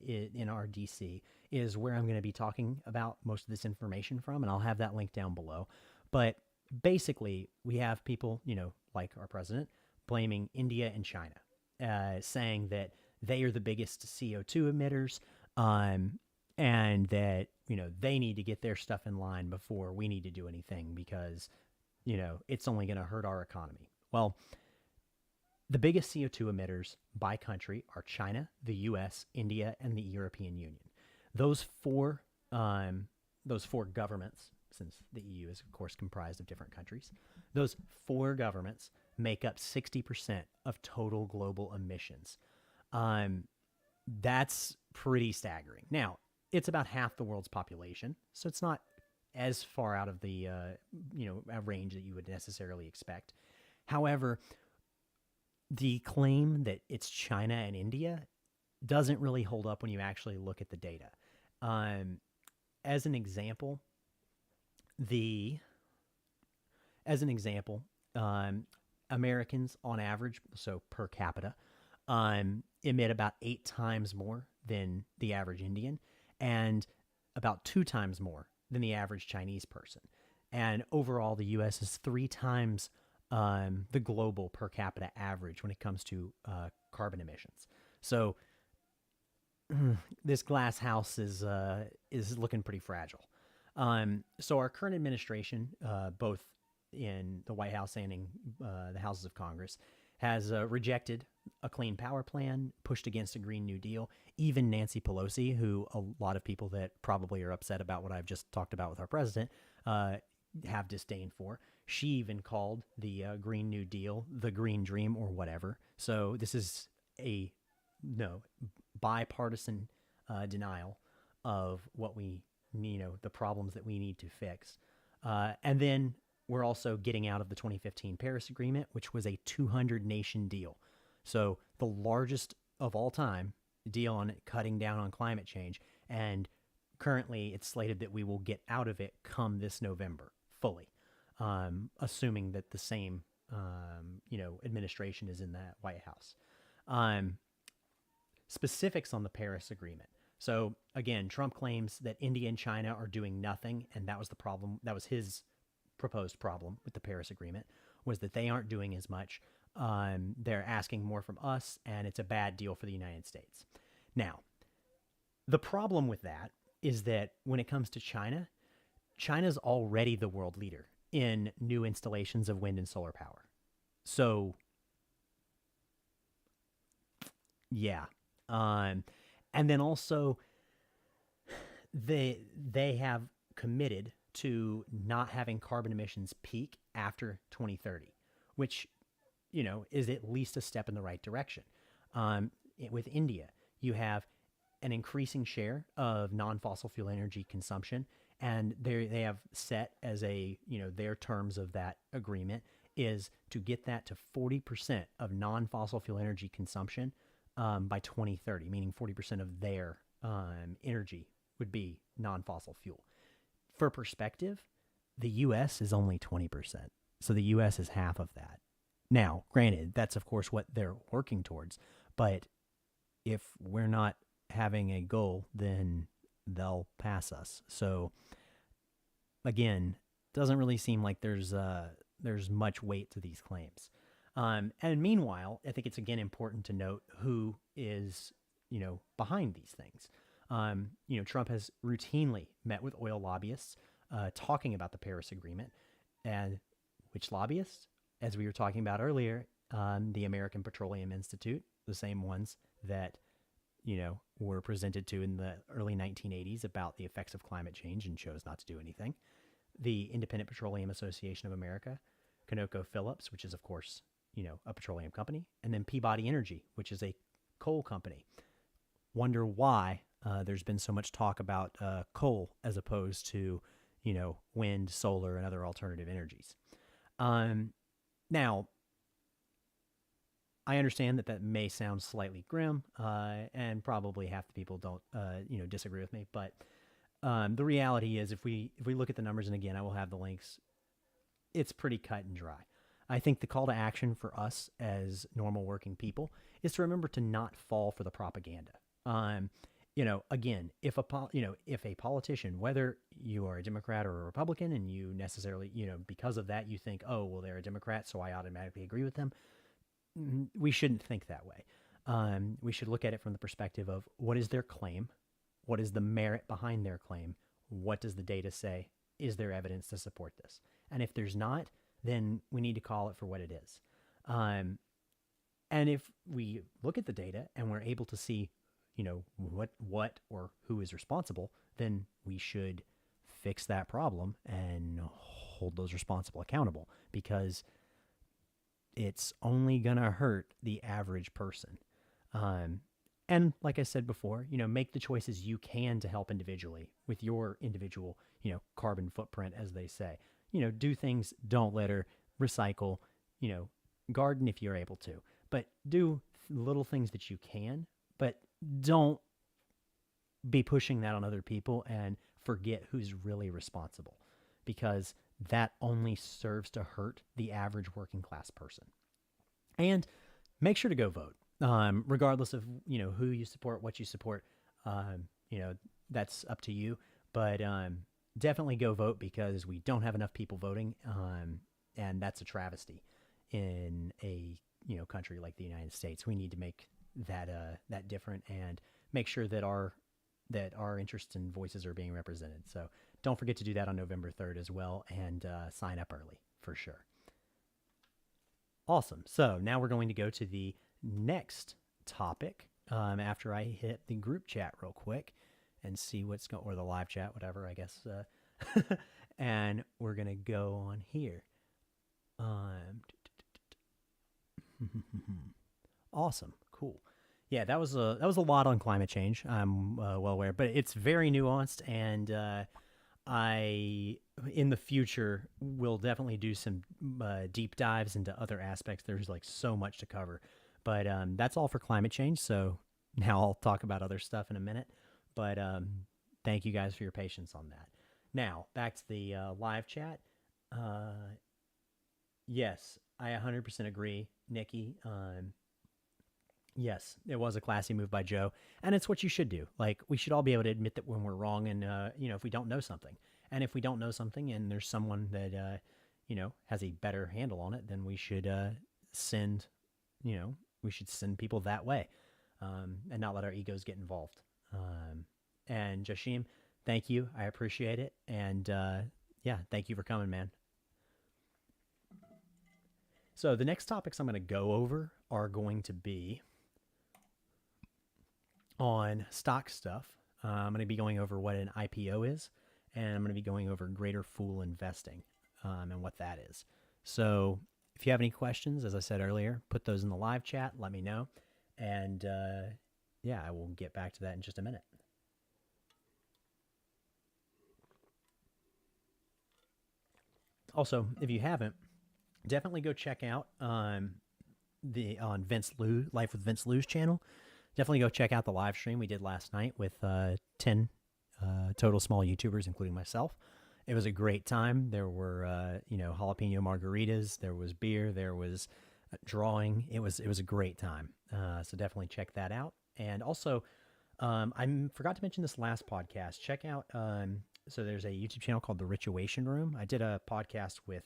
in our DC is where I'm going to be talking about most of this information from, and I'll have that link down below. But basically, we have people, like our president, blaming India and China, saying that they are the biggest CO2 emitters, and that, they need to get their stuff in line before we need to do anything because, it's only going to hurt our economy. Well, the biggest CO2 emitters by country are China, the U.S., India, and the European Union. Those four governments, since the EU is, of course, comprised of different countries, those four governments make up 60% of total global emissions. That's pretty staggering. Now, it's about half the world's population, so it's not as far out of the a range that you would necessarily expect. However, the claim that it's China and India doesn't really hold up when you actually look at the data. As an example, Americans on average, so per capita, emit about 8 times more than the average Indian and about 2 times more than the average Chinese person. And overall, the U.S. is 3 times the global per capita average when it comes to carbon emissions. So this glass house is looking pretty fragile. So our current administration, both in the White House and in the Houses of Congress, has rejected a clean power plan, pushed against a Green New Deal. Even Nancy Pelosi, who a lot of people that probably are upset about what I've just talked about with our president, have disdain for. She even called the Green New Deal the Green Dream or whatever. So this is a bipartisan denial of what we, the problems that we need to fix. And then we're also getting out of the 2015 Paris Agreement, which was a 200-nation deal. So the largest of all time deal on cutting down on climate change. And currently it's slated that we will get out of it come this November fully, assuming that the same, administration is in the White House. Specifics on the Paris Agreement. So again, Trump claims that India and China are doing nothing, and that was the problem. That was his proposed problem with the Paris Agreement, was that they aren't doing as much. They're asking more from us, and it's a bad deal for the United States. Now, the problem with that is that when it comes to China, China's already the world leader in new installations of wind and solar power. So Yeah. And then also they have committed to not having carbon emissions peak after 2030, which, is at least a step in the right direction. With India, you have an increasing share of non-fossil fuel energy consumption, and they have set as their terms of that agreement is to get that to 40% of non-fossil fuel energy consumption by 2030, meaning 40% of their energy would be non-fossil fuel. For perspective, the U.S. is only 20%. So the U.S. is half of that. Now, granted, that's of course what they're working towards. But if we're not having a goal, then they'll pass us. So again, doesn't really seem like there's much weight to these claims. And meanwhile, I think it's again important to note who is, behind these things. Trump has routinely met with oil lobbyists talking about the Paris Agreement. And which lobbyists? As we were talking about earlier, the American Petroleum Institute, the same ones that, were presented to in the early 1980s about the effects of climate change and chose not to do anything. The Independent Petroleum Association of America, ConocoPhillips, which is, of course, a petroleum company, and then Peabody Energy, which is a coal company. Wonder why there's been so much talk about coal as opposed to, wind, solar, and other alternative energies. Now, I understand that may sound slightly grim, and probably half the people don't, disagree with me. But the reality is, if we look at the numbers, and again, I will have the links, it's pretty cut and dry. I think the call to action for us as normal working people is to remember to not fall for the propaganda. Again, if a politician, whether you are a Democrat or a Republican, and you necessarily, because of that, you think, oh, well, they're a Democrat, so I automatically agree with them. We shouldn't think that way. We should look at it from the perspective of what is their claim? What is the merit behind their claim? What does the data say? Is there evidence to support this? And if there's not, then we need to call it for what it is. And if we look at the data and we're able to see, what or who is responsible, then we should fix that problem and hold those responsible accountable, because it's only going to hurt the average person. And like I said before, make the choices you can to help individually with your individual, carbon footprint, as they say. Do things, don't litter, recycle, garden if you're able to. But do little things that you can, but don't be pushing that on other people and forget who's really responsible, because that only serves to hurt the average working class person. And make sure to go vote, regardless of, who you support, what you support. That's up to you. But definitely go vote, because we don't have enough people voting, and that's a travesty in a country like the United States. We need to make that different and make sure that our interests and voices are being represented. So don't forget to do that on November 3rd as well, and sign up early for sure. Awesome. So now we're going to go to the next topic after I hit the group chat real quick and see what's going, or the live chat, whatever, I guess. And we're going to go on here. Awesome. Cool. Yeah, that was a lot on climate change. I'm well aware, but it's very nuanced, and I, in the future, will definitely do some deep dives into other aspects. There's like so much to cover, but that's all for climate change. So now I'll talk about other stuff in a minute, but thank you guys for your patience on that. Now back to the live chat. Yes, I 100% agree, Nikki. Yes, it was a classy move by Joe, and it's what you should do. Like, we should all be able to admit that when we're wrong, and if we don't know something, and if we don't know something, and there's someone that has a better handle on it, then we should send people that way, and not let our egos get involved. And Jashim, thank you, I appreciate it, and thank you for coming, man. So the next topics I'm going to go over are going to be on stock stuff. I'm going to be going over what an IPO is, and I'm going to be going over greater fool investing and what that is. So if you have any questions, as I said earlier, put those in the live chat. Let me know. And yeah, I will get back to that in just a minute. Also, if you haven't, definitely go check out on Vince Lou Life with Vince Lou's channel. Definitely go check out the live stream we did last night with 10 total small YouTubers, including myself. It was a great time. There were jalapeno margaritas, there was beer, there was drawing. It was a great time. So definitely check that out. And also, I forgot to mention this last podcast. Check out so there's a YouTube channel called The Richuation Room. I did a podcast with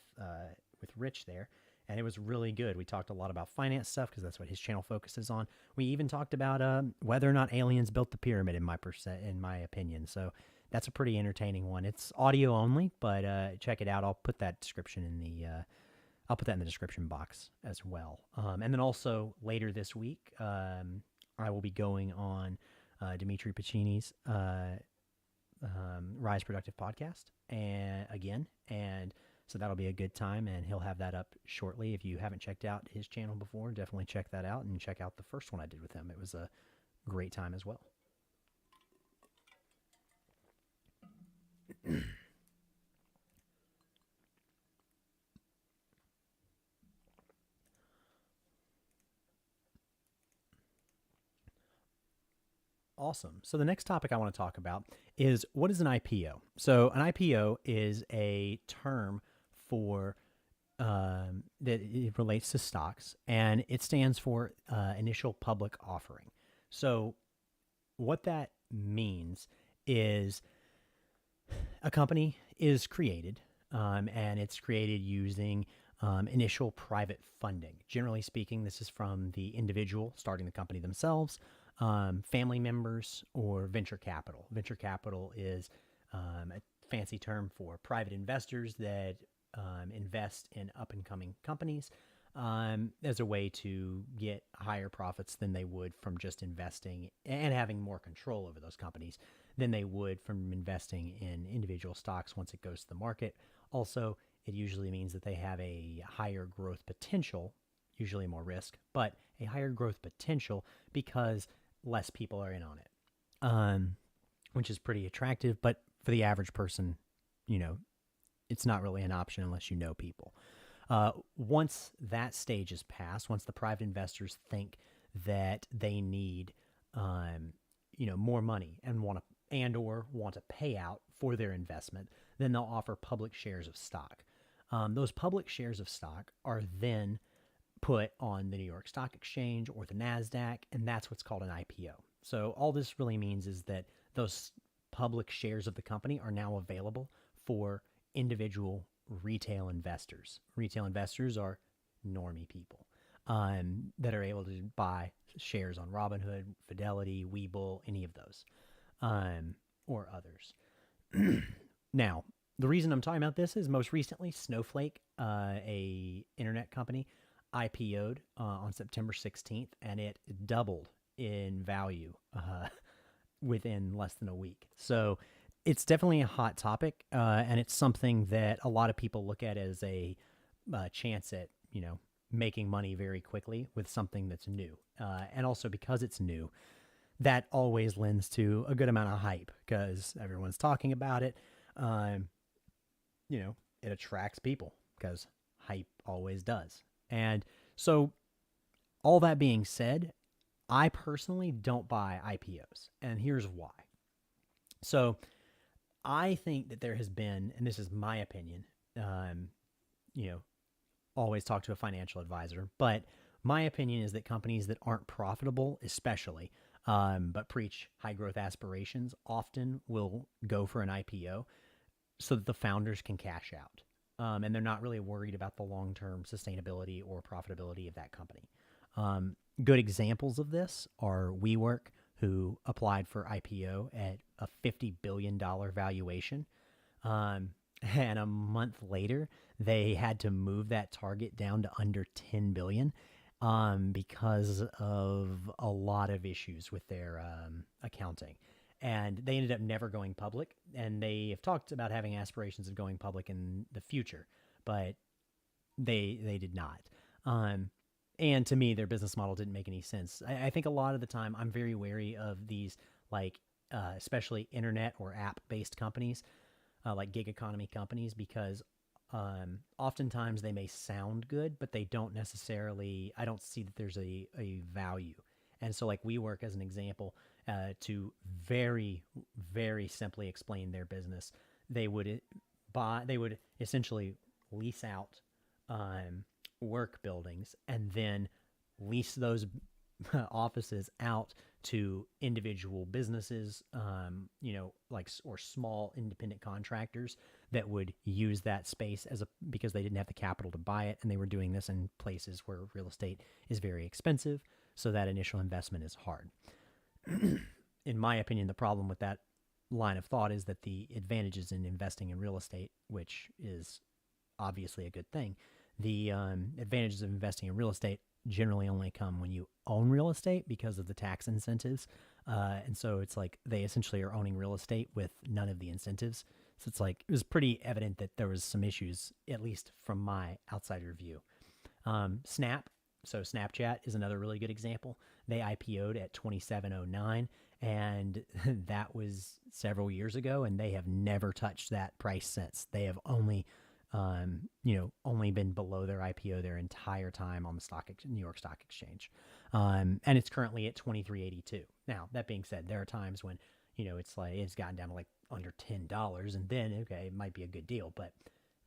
Rich there, and it was really good. We talked a lot about finance stuff because that's what his channel focuses on. We even talked about whether or not aliens built the pyramid, in my opinion. So that's a pretty entertaining one. It's audio only, but check it out. I'll put that description in the description box as well. And then also later this week, I will be going on Dimitri Pacini's Rise Productive podcast and so that'll be a good time, and he'll have that up shortly. If you haven't checked out his channel before, definitely check that out and check out the first one I did with him. It was a great time as well. Awesome. So the next topic I want to talk about is, what is an IPO? So an IPO is a term for that it relates to stocks, and it stands for initial public offering. So what that means is a company is created, and it's created using initial private funding. Generally speaking, this is from the individual starting the company themselves, family members, or venture capital. Venture capital is a fancy term for private investors that invest in up-and-coming companies as a way to get higher profits than they would from just investing and having more control over those companies than they would from investing in individual stocks once it goes to the market. Also, it usually means that they have a higher growth potential, usually more risk, but a higher growth potential because less people are in on it, which is pretty attractive. But for the average person, it's not really an option unless you know people. Once that stage is passed, once the private investors think that they need, more money and want to pay out for their investment, then they'll offer public shares of stock. Those public shares of stock are then put on the New York Stock Exchange or the NASDAQ, and that's what's called an IPO. So all this really means is that those public shares of the company are now available for individual retail investors. Retail investors are normie people that are able to buy shares on Robinhood, Fidelity, Webull, any of those, or others. Now, the reason I'm talking about this is most recently Snowflake, a internet company, IPO'd on September 16th, and it doubled in value within less than a week. So it's definitely a hot topic, and it's something that a lot of people look at as a chance at, making money very quickly with something that's new. And also because it's new, that always lends to a good amount of hype because everyone's talking about it. It attracts people because hype always does. And so all that being said, I personally don't buy IPOs, and here's why. So I think that there has been, and this is my opinion, always talk to a financial advisor, but my opinion is that companies that aren't profitable, especially, but preach high growth aspirations, often will go for an IPO so that the founders can cash out. And they're not really worried about the long-term sustainability or profitability of that company. Good examples of this are WeWork, who applied for IPO at a $50 billion valuation. And a month later, they had to move that target down to under $10 billion. because of a lot of issues with their accounting. And they ended up never going public. And they have talked about having aspirations of going public in the future, but they did not. And to me, their business model didn't make any sense. I think a lot of the time I'm very wary of these, like, especially internet or app-based companies, like gig economy companies, because oftentimes they may sound good, but they don't necessarily, I don't see that there's a value. And so, like, WeWork as an example, to very, very simply explain their business, they would essentially lease out work buildings and then lease those offices out to individual businesses, like, or small independent contractors that would use that space because they didn't have the capital to buy it. And they were doing this in places where real estate is very expensive. So that initial investment is hard. In my opinion, the problem with that line of thought is that the advantages in investing in real estate, which is obviously a good thing, the advantages of investing in real estate generally only come when you own real estate because of the tax incentives. And so it's like they essentially are owning real estate with none of the incentives. So it's like, it was pretty evident that there was some issues, at least from my outsider view. Snapchat is another really good example. They IPO'd at $27.09, and that was several years ago, and they have never touched that price since. They have only been below their IPO their entire time on the New York Stock Exchange. And it's currently at $23.82. Now, that being said, there are times when, it's like, it's gotten down to like under $10, and then, okay, it might be a good deal. But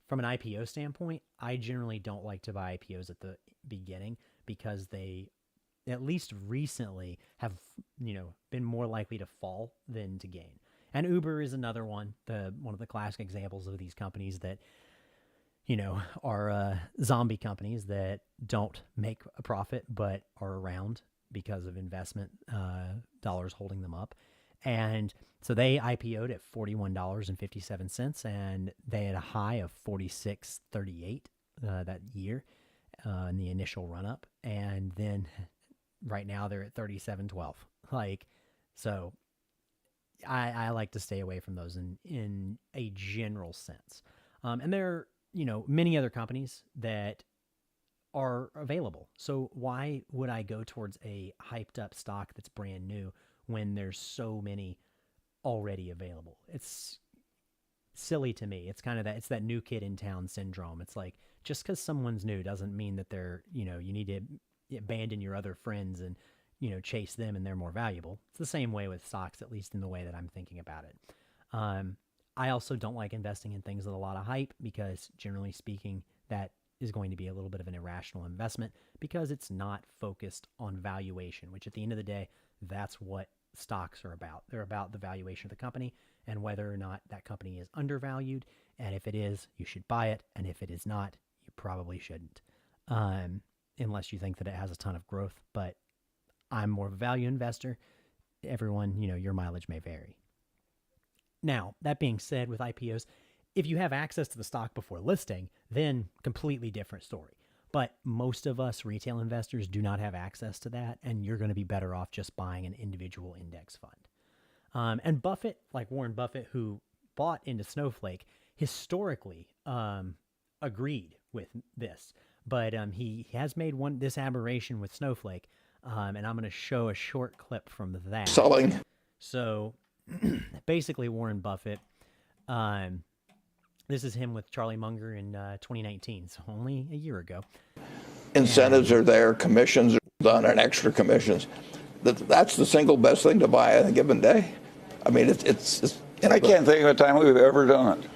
from an IPO standpoint, I generally don't like to buy IPOs at the beginning because they, at least recently, have, been more likely to fall than to gain. And Uber is another one, one of the classic examples of these companies that, are zombie companies that don't make a profit but are around because of investment dollars holding them up. And so they IPO'd at $41.57, and they had a high of $46.38 that year in the initial run-up. And then right now they're at $37.12. So I like to stay away from those in a general sense. And there are, many other companies that are available. So why would I go towards a hyped up stock that's brand new when there's so many already available? It's silly to me. It's kind of it's that new kid in town syndrome. It's like, just because someone's new doesn't mean that they're, you need to abandon your other friends and, chase them and they're more valuable. It's the same way with stocks, at least in the way that I'm thinking about it. I also don't like investing in things with a lot of hype because, generally speaking, that is going to be a little bit of an irrational investment because it's not focused on valuation, which at the end of the day, that's what stocks are about. They're about the valuation of the company and whether or not that company is undervalued. And if it is, you should buy it. And if it is not, you probably shouldn't, unless you think that it has a ton of growth. But I'm more of a value investor. Everyone, your mileage may vary. Now, that being said, with IPOs, if you have access to the stock before listing, then completely different story. But most of us retail investors do not have access to that, and you're going to be better off just buying an individual index fund. And Buffett, like Warren Buffett, who bought into Snowflake, historically agreed with this. But he has made this aberration with Snowflake, and I'm going to show a short clip from that. Selling. So basically, Warren Buffett, this is him with Charlie Munger in 2019, so only a year ago. Incentives are there, commissions are done, and extra commissions. That's the single best thing to buy on a given day. I mean, it's I can't think of a time we've ever done it.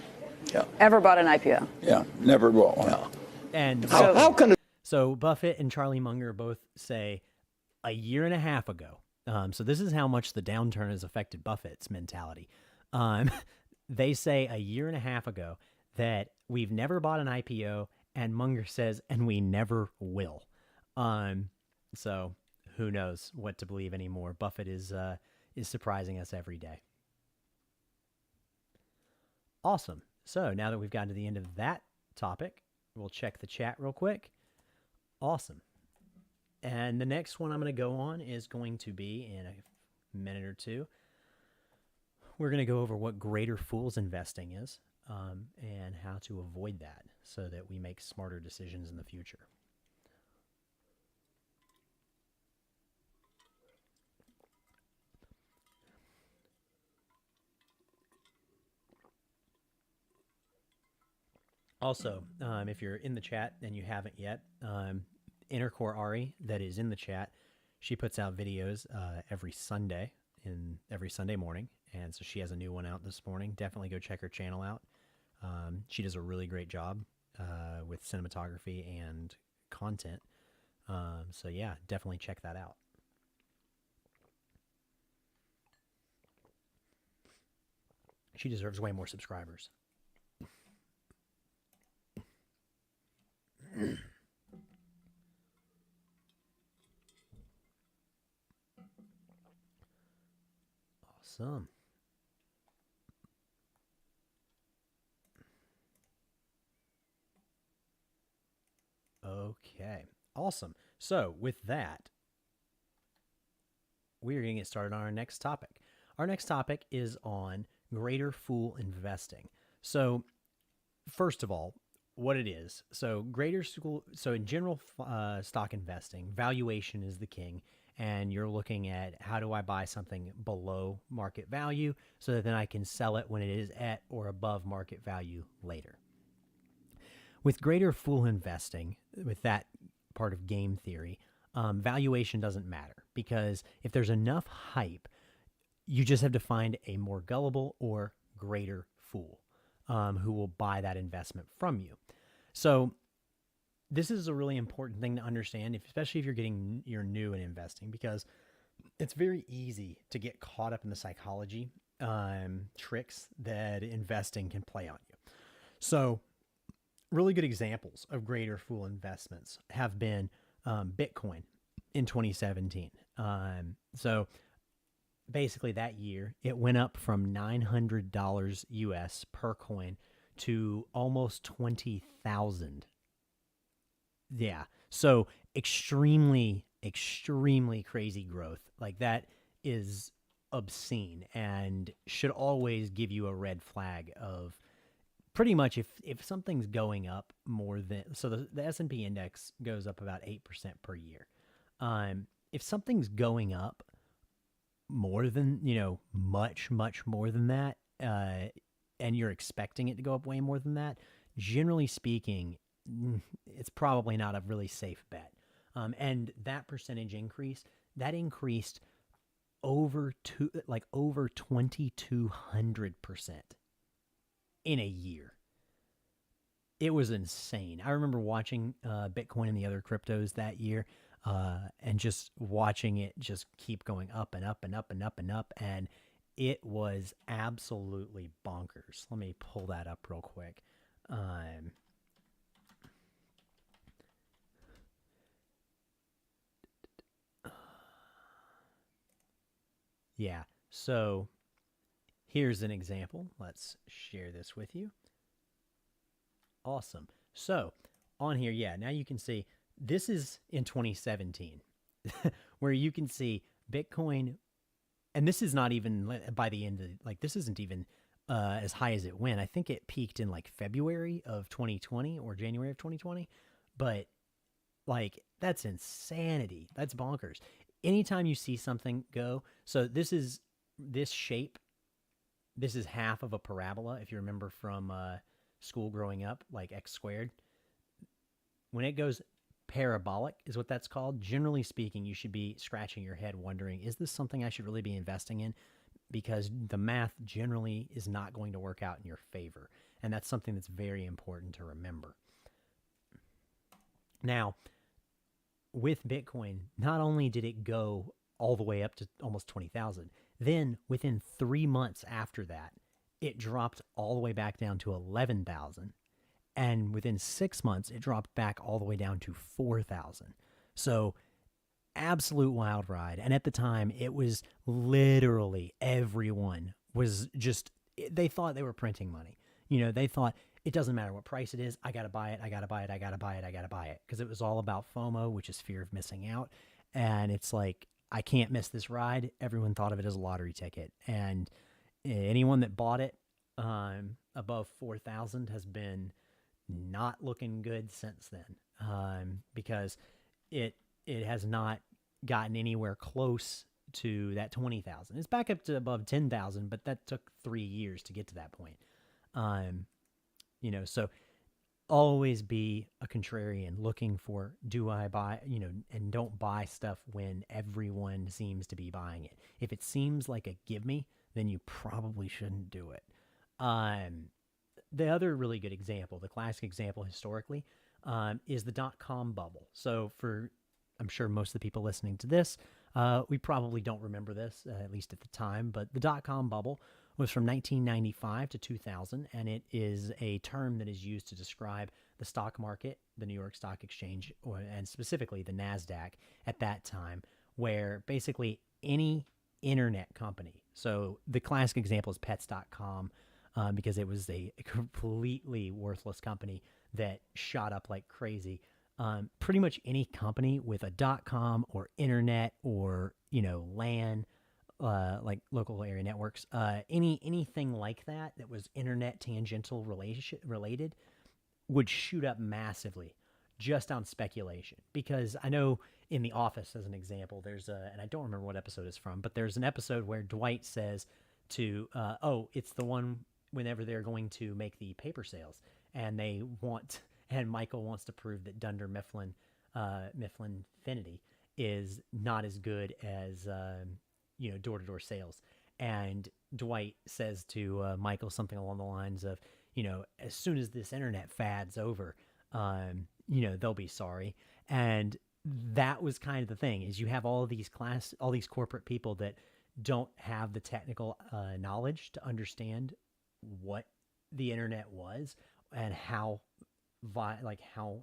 Yeah. Ever bought an IPO? Yeah, never bought one. Yeah. And How can it? So Buffett and Charlie Munger both say a year and a half ago. So this is how much the downturn has affected Buffett's mentality. They say a year and a half ago that we've never bought an IPO, and Munger says, and we never will. So who knows what to believe anymore? Buffett is surprising us every day. Awesome. So now that we've gotten to the end of that topic, we'll check the chat real quick. Awesome. And the next one I'm going to go on is going to be in a minute or two. We're going to go over what greater fools investing is, and how to avoid that so that we make smarter decisions in the future. Also, if you're in the chat and you haven't yet, Intercore Ari, that is in the chat, she puts out videos every Sunday morning, and so she has a new one out this morning. Definitely go check her channel out. She does a really great job with cinematography and content. So yeah, definitely check that out. She deserves way more subscribers. Awesome. Okay. Awesome. So with that, we're going to get started on our next topic. Our next topic is on greater fool investing. So first of all, what it is. So in general stock investing, valuation is the king, and you're looking at how do I buy something below market value so that then I can sell it when it is at or above market value later. With greater fool investing, with that part of game theory, valuation doesn't matter, because if there's enough hype, you just have to find a more gullible or greater fool who will buy that investment from you. So this is a really important thing to understand, especially if you're new in investing, because it's very easy to get caught up in the psychology tricks that investing can play on you. So really good examples of greater fool investments have been Bitcoin in 2017. So basically that year, it went up from $900 US per coin to almost 20,000. Yeah. So extremely crazy growth. Like, that is obscene and should always give you a red flag of pretty much if something's going up more than, so the S&P index goes up about 8% per year. If something's going up more than, much more than that, and you're expecting it to go up way more than that, generally speaking, it's probably not a really safe bet. And that percentage increase, that increased over 2,200% in a year. It was insane. I remember watching Bitcoin and the other cryptos that year, and just watching it just keep going up and up and up and up and up, and it was absolutely bonkers. Let me pull that up real quick. Yeah, so here's an example. Let's share this with you. Awesome. So on here, yeah, now you can see this is in 2017, where you can see Bitcoin, and this is not even by the end of, this isn't even as high as it went. I think it peaked in February of 2020 or January of 2020, but that's insanity. That's bonkers. Anytime you see something go, so this shape, this is half of a parabola. If you remember from school growing up, like x squared, when it goes parabolic is what that's called. Generally speaking, you should be scratching your head wondering, is this something I should really be investing in? Because the math generally is not going to work out in your favor. And that's something that's very important to remember. Now, with Bitcoin, not only did it go all the way up to almost 20,000, then within 3 months after that, it dropped all the way back down to 11,000. And within 6 months, it dropped back all the way down to 4,000. So absolute wild ride. And at the time, it was literally everyone was just, they thought they were printing money. They thought it doesn't matter what price it is. I got to buy it. I got to buy it. I got to buy it. I got to buy it. Because it was all about FOMO, which is fear of missing out. And it's like, I can't miss this ride. Everyone thought of it as a lottery ticket. And anyone that bought it above 4,000 has been not looking good since then, because it has not gotten anywhere close to that 20,000. It's back up to above 10,000, but that took 3 years to get to that point. So always be a contrarian, looking for, do I buy, and don't buy stuff when everyone seems to be buying it. If it seems like a give me, then you probably shouldn't do it. The other really good example, the classic example historically, is the dot-com bubble. So I'm sure most of the people listening to this, we probably don't remember this, at least at the time, but the dot-com bubble was from 1995 to 2000, and it is a term that is used to describe the stock market, the New York Stock Exchange, and specifically the NASDAQ at that time, where basically any internet company, so the classic example is pets.com, because it was a completely worthless company that shot up like crazy. Pretty much any company with a .com or internet or, LAN, like local area networks, anything like that was internet tangential related would shoot up massively just on speculation. Because I know in The Office, as an example, and I don't remember what episode it's from, but there's an episode where Dwight says to, it's the one whenever they're going to make the paper sales, and Michael wants to prove that Dunder Mifflin Finity is not as good as, door-to-door sales. And Dwight says to Michael something along the lines of, as soon as this internet fad's over, they'll be sorry. And that was kind of the thing, is you have all these corporate people that don't have the technical knowledge to understand what the internet was and how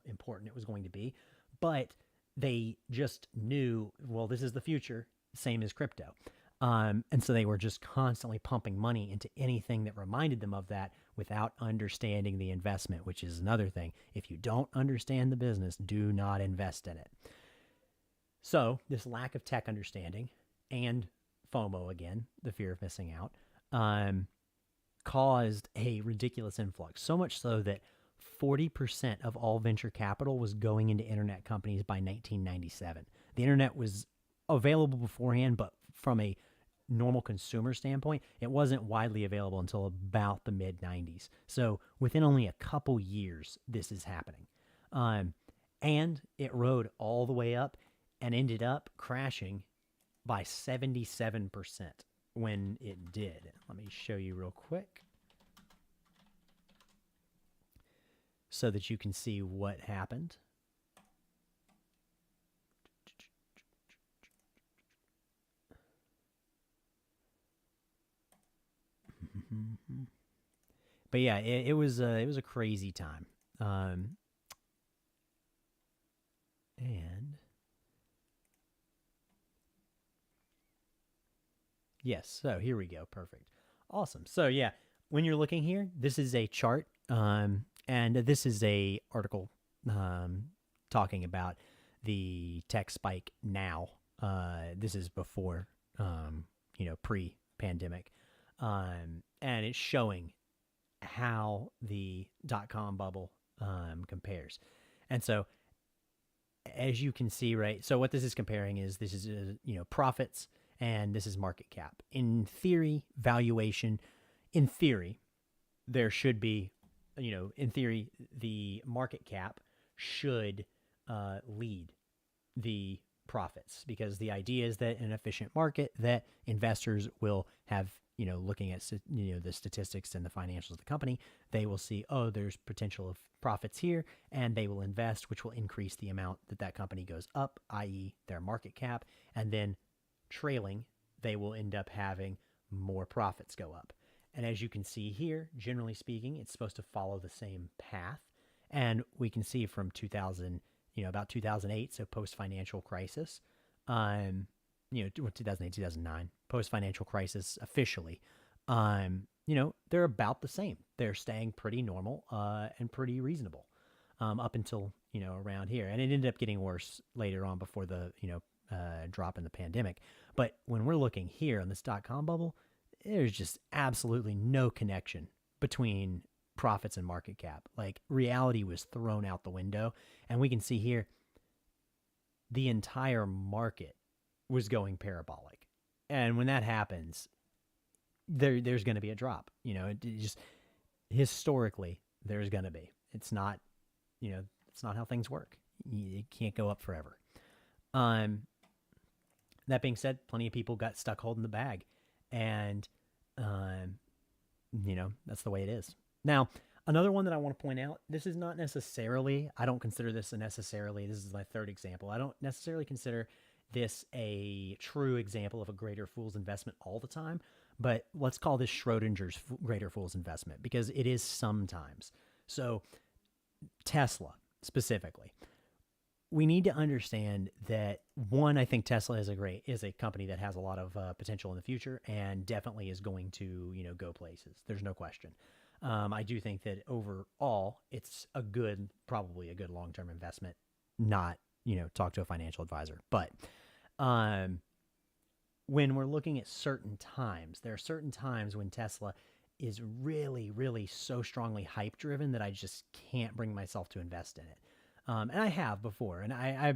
important it was going to be, but they just knew, well, this is the future, same as crypto. And so they were just constantly pumping money into anything that reminded them of that without understanding the investment, which is another thing. If you don't understand the business, do not invest in it. So this lack of tech understanding and FOMO, again, the fear of missing out, caused a ridiculous influx. So much so that 40% of all venture capital was going into internet companies by 1997. The internet was available beforehand, but from a normal consumer standpoint, it wasn't widely available until about the mid 90s. So within only a couple years, this is happening. And it rode all the way up and ended up crashing by 77% when it did. Let me show you real quick so that you can see what happened. But yeah, it was a crazy time. And yes, so here we go. Perfect. Awesome. So yeah, when you're looking here, this is a chart, and this is a article talking about the tech spike now. This is before, pre-pandemic. And it's showing how the dot-com bubble compares. And so as you can see, right, so what this is comparing is this is, profits, and this is market cap. In theory, valuation, in theory, there should be, in theory, the market cap should lead the profits, because the idea is that in an efficient market that investors will have, looking at, the statistics and the financials of the company, they will see, there's potential of profits here, and they will invest, which will increase the amount that company goes up, i.e. their market cap, and then trailing, they will end up having more profits go up. And as you can see here, generally speaking, it's supposed to follow the same path. And we can see from 2000, about 2008, so post-financial crisis, 2008, 2009, post-financial crisis officially, they're about the same. They're staying pretty normal and pretty reasonable up until, around here. And it ended up getting worse later on before the, drop in the pandemic. But when we're looking here on this dot-com bubble, there's just absolutely no connection between profits and market cap. Like reality was thrown out the window. And we can see here the entire market was going parabolic. And when that happens, there's going to be a drop. It just historically there's going to be. It's not, it's not how things work. It can't go up forever. That being said, plenty of people got stuck holding the bag, and that's the way it is. Now, another one that I want to point out, this is not necessarily, I don't consider this this is my third example. I don't necessarily consider this a true example of a greater fool's investment all the time, but let's call this Schrodinger's greater fool's investment because it is sometimes. So Tesla specifically, we need to understand that one, I think Tesla is a company that has a lot of potential in the future and definitely is going to, go places. There's no question. I do think that overall it's probably a good long-term investment, not, talk to a financial advisor. But when we're looking at certain times, there are certain times when Tesla is really, really so strongly hype driven that I just can't bring myself to invest in it. And I have before, and I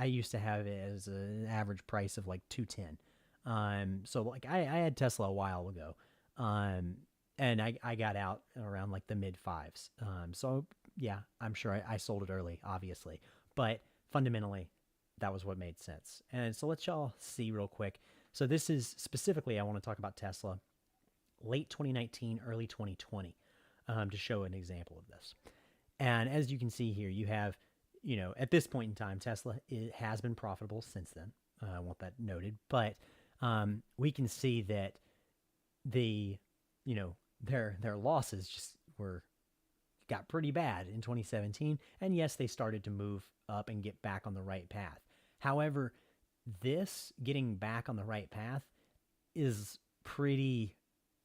used to have it as an average price of like 210. So like I had Tesla a while ago, and I got out around like the mid fives. So yeah, I'm sure I sold it early, obviously, but fundamentally that was what made sense. And so let's y'all see real quick. So this is specifically, I want to talk about Tesla late 2019, early 2020, to show an example of this. And as you can see here, you have, at this point in time, Tesla has been profitable since then. I want that noted. But we can see that their losses just got pretty bad in 2017. And yes, they started to move up and get back on the right path. However, this getting back on the right path is pretty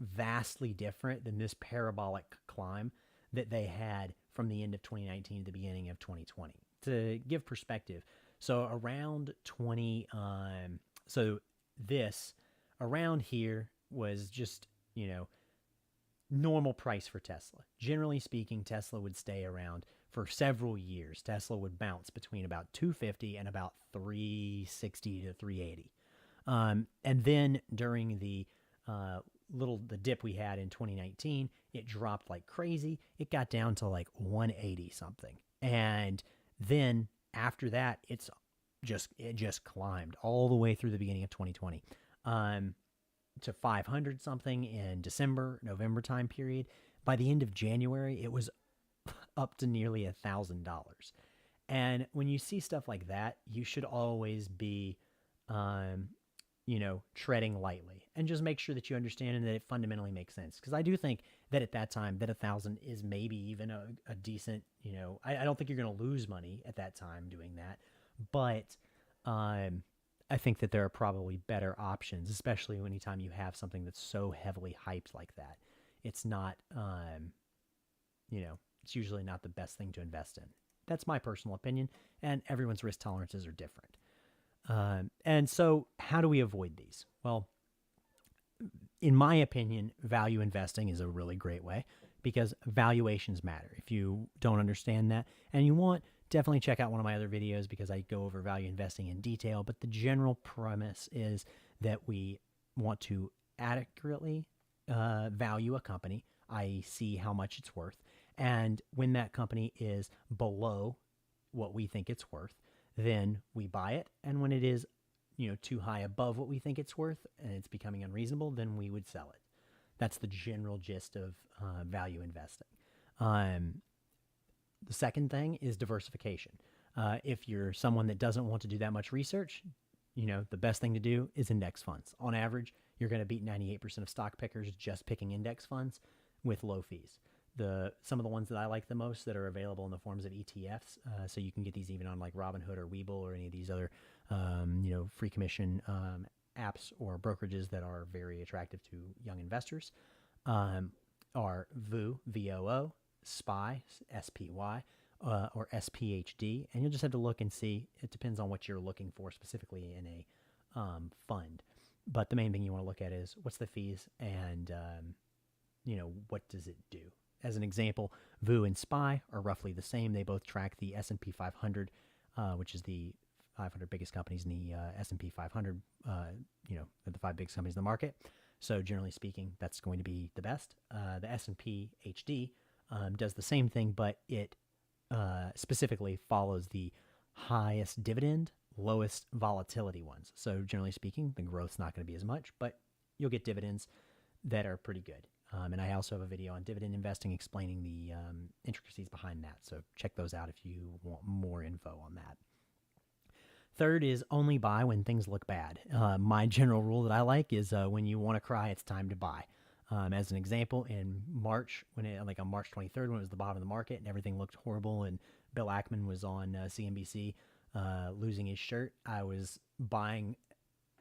vastly different than this parabolic climb that they had from the end of 2019 to the beginning of 2020. To give perspective, so around around here was just, normal price for Tesla. Generally speaking, Tesla would stay around for several years. Tesla would bounce between about 250 and about 360 to 380. And then during the dip we had in 2019, it dropped like crazy. It got down to like 180 something. And then after that, it just climbed all the way through the beginning of 2020 to 500 something in November time period. By the end of January, it was up to nearly $1,000. And when you see stuff like that, you should always be, treading lightly and just make sure that you understand and that it fundamentally makes sense. Because I do think that at that time, that 1,000 is maybe even a decent, I don't think you're going to lose money at that time doing that. But I think that there are probably better options, especially anytime you have something that's so heavily hyped like that. It's not, it's usually not the best thing to invest in. That's my personal opinion, and everyone's risk tolerances are different. And so how do we avoid these? Well, in my opinion, value investing is a really great way because valuations matter. If you don't understand that and you want, definitely check out one of my other videos because I go over value investing in detail. But the general premise is that we want to adequately value a company, i.e. see how much it's worth. And when that company is below what we think it's worth, then we buy it. And when it is, too high above what we think it's worth and it's becoming unreasonable, then we would sell it. That's the general gist of value investing. The second thing is diversification. If you're someone that doesn't want to do that much research, the best thing to do is index funds. On average, you're going to beat 98% of stock pickers just picking index funds with low fees. Some of the ones that I like the most that are available in the forms of ETFs, so you can get these even on like Robinhood or Webull or any of these other, free commission apps or brokerages that are very attractive to young investors. are VOO, VOO, SPY, SPY, or SPHD, and you'll just have to look and see. It depends on what you're looking for specifically in a fund. But the main thing you want to look at is what's the fees and what does it do. As an example, VOO and SPY are roughly the same. They both track the S&P 500, which is the 500 biggest companies in the S&P 500. The 5 biggest companies in the market. So generally speaking, that's going to be the best. The S&P HD does the same thing, but it specifically follows the highest dividend, lowest volatility ones. So generally speaking, the growth's not going to be as much, but you'll get dividends that are pretty good. And I also have a video on dividend investing explaining the intricacies behind that. So check those out if you want more info on that. Third is only buy when things look bad. My general rule that I like is when you want to cry, it's time to buy. As an example, in March, on March 23rd, when it was the bottom of the market and everything looked horrible and Bill Ackman was on CNBC losing his shirt, I was buying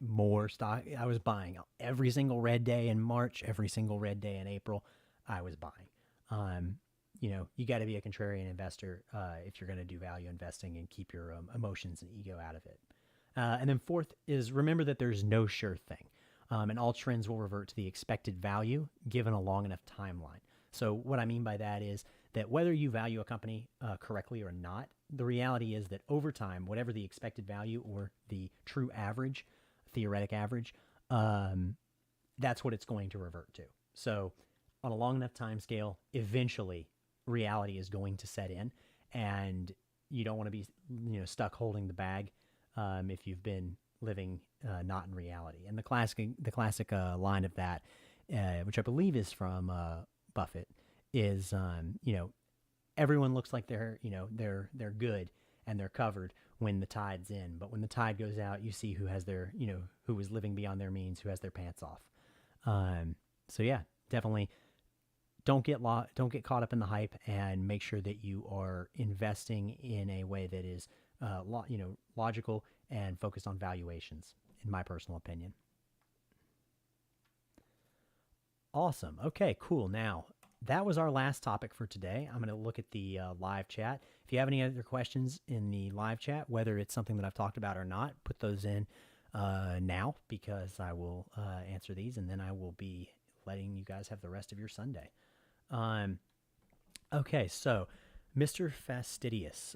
more stock. I was buying every single red day in March, every single red day in April. I was buying. You got to be a contrarian investor if you're going to do value investing and keep your emotions and ego out of it. And then fourth is remember that there's no sure thing. And all trends will revert to the expected value given a long enough timeline. So what I mean by that is that whether you value a company correctly or not, the reality is that over time, whatever the expected value or the true average, theoretic average, that's what it's going to revert to. So on a long enough time scale, eventually reality is going to set in, and you don't want to be stuck holding the bag if you've been living not in reality. And the classic line of that, which I believe is from Buffett, is everyone looks like they're good and they're covered when the tide's in, but when the tide goes out, you see who has their who is living beyond their means, who has their pants off. So yeah, definitely don't get caught up in the hype, and make sure that you are investing in a way that is logical and focused on valuations, in my personal opinion. Awesome. Okay, cool. Now, that was our last topic for today. I'm going to look at the live chat. If you have any other questions in the live chat, whether it's something that I've talked about or not, put those in now, because I will answer these, and then I will be letting you guys have the rest of your Sunday. Okay, so Mr. Fastidious,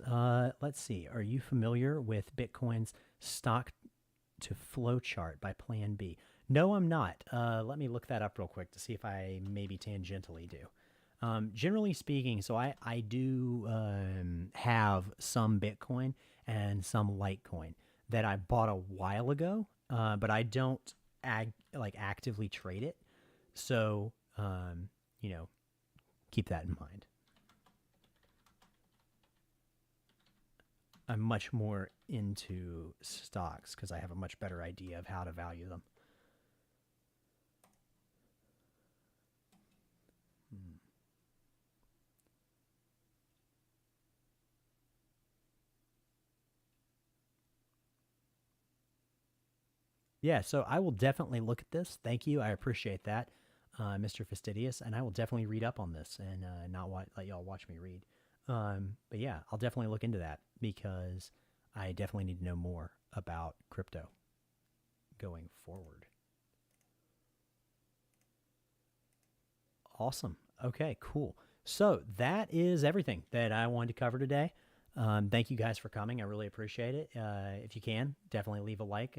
let's see. Are you familiar with Bitcoin's stock to flow chart by Plan B? No, I'm not. Let me look that up real quick to see if I maybe tangentially do. Generally speaking, so I do have some Bitcoin and some Litecoin that I bought a while ago, but I don't actively trade it. So, keep that in mind. I'm much more into stocks because I have a much better idea of how to value them. Yeah, so I will definitely look at this. Thank you. I appreciate that, Mr. Fastidious, and I will definitely read up on this and not let y'all watch me read. But yeah, I'll definitely look into that because I definitely need to know more about crypto going forward. Awesome. Okay, cool. So that is everything that I wanted to cover today. Thank you guys for coming. I really appreciate it. If you can, definitely leave a like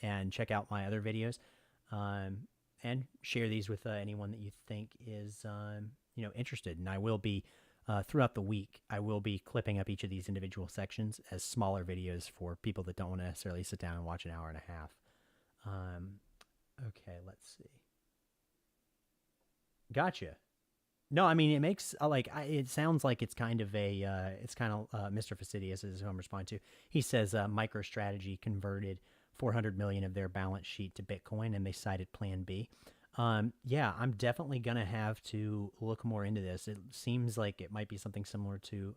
and check out my other videos, and share these with anyone that you think is interested. And I will be throughout the week, I will be clipping up each of these individual sections as smaller videos for people that don't want to necessarily sit down and watch an hour and a half. Okay, let's see. Gotcha. No, I mean, it makes it sounds like it's kind of Mr. Fastidious is who I'm responding to. He says MicroStrategy converted 400 million of their balance sheet to Bitcoin, and they cited Plan B. Yeah, I'm definitely going to have to look more into this. It seems like it might be something similar to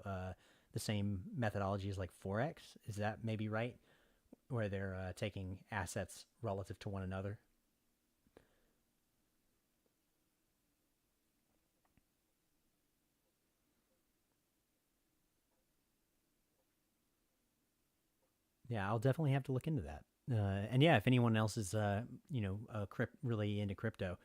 the same methodologies like Forex. Is that maybe right? Where they're taking assets relative to one another? Yeah, I'll definitely have to look into that. And yeah, if anyone else is, really into crypto,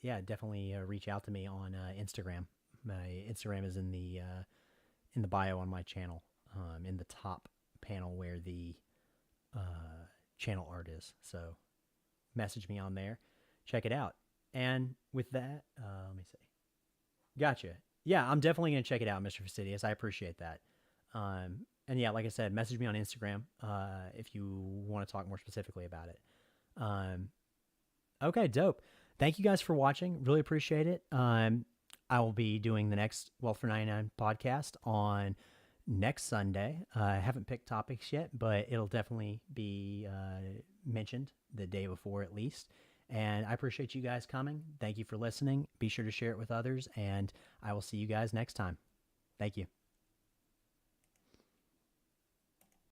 yeah, definitely reach out to me on Instagram. My Instagram is in the bio on my channel, in the top panel where the channel art is. So message me on there, check it out. And with that, let me see. Gotcha. Yeah, I'm definitely gonna check it out, Mr. Fastidious. I appreciate that. And yeah, like I said, message me on Instagram if you want to talk more specifically about it. Um, okay, dope. Thank you guys for watching. Really appreciate it. I will be doing the next Wealth for 99 podcast on next Sunday. I haven't picked topics yet, but it'll definitely be mentioned the day before at least. And I appreciate you guys coming. Thank you for listening. Be sure to share it with others, and I will see you guys next time. Thank you.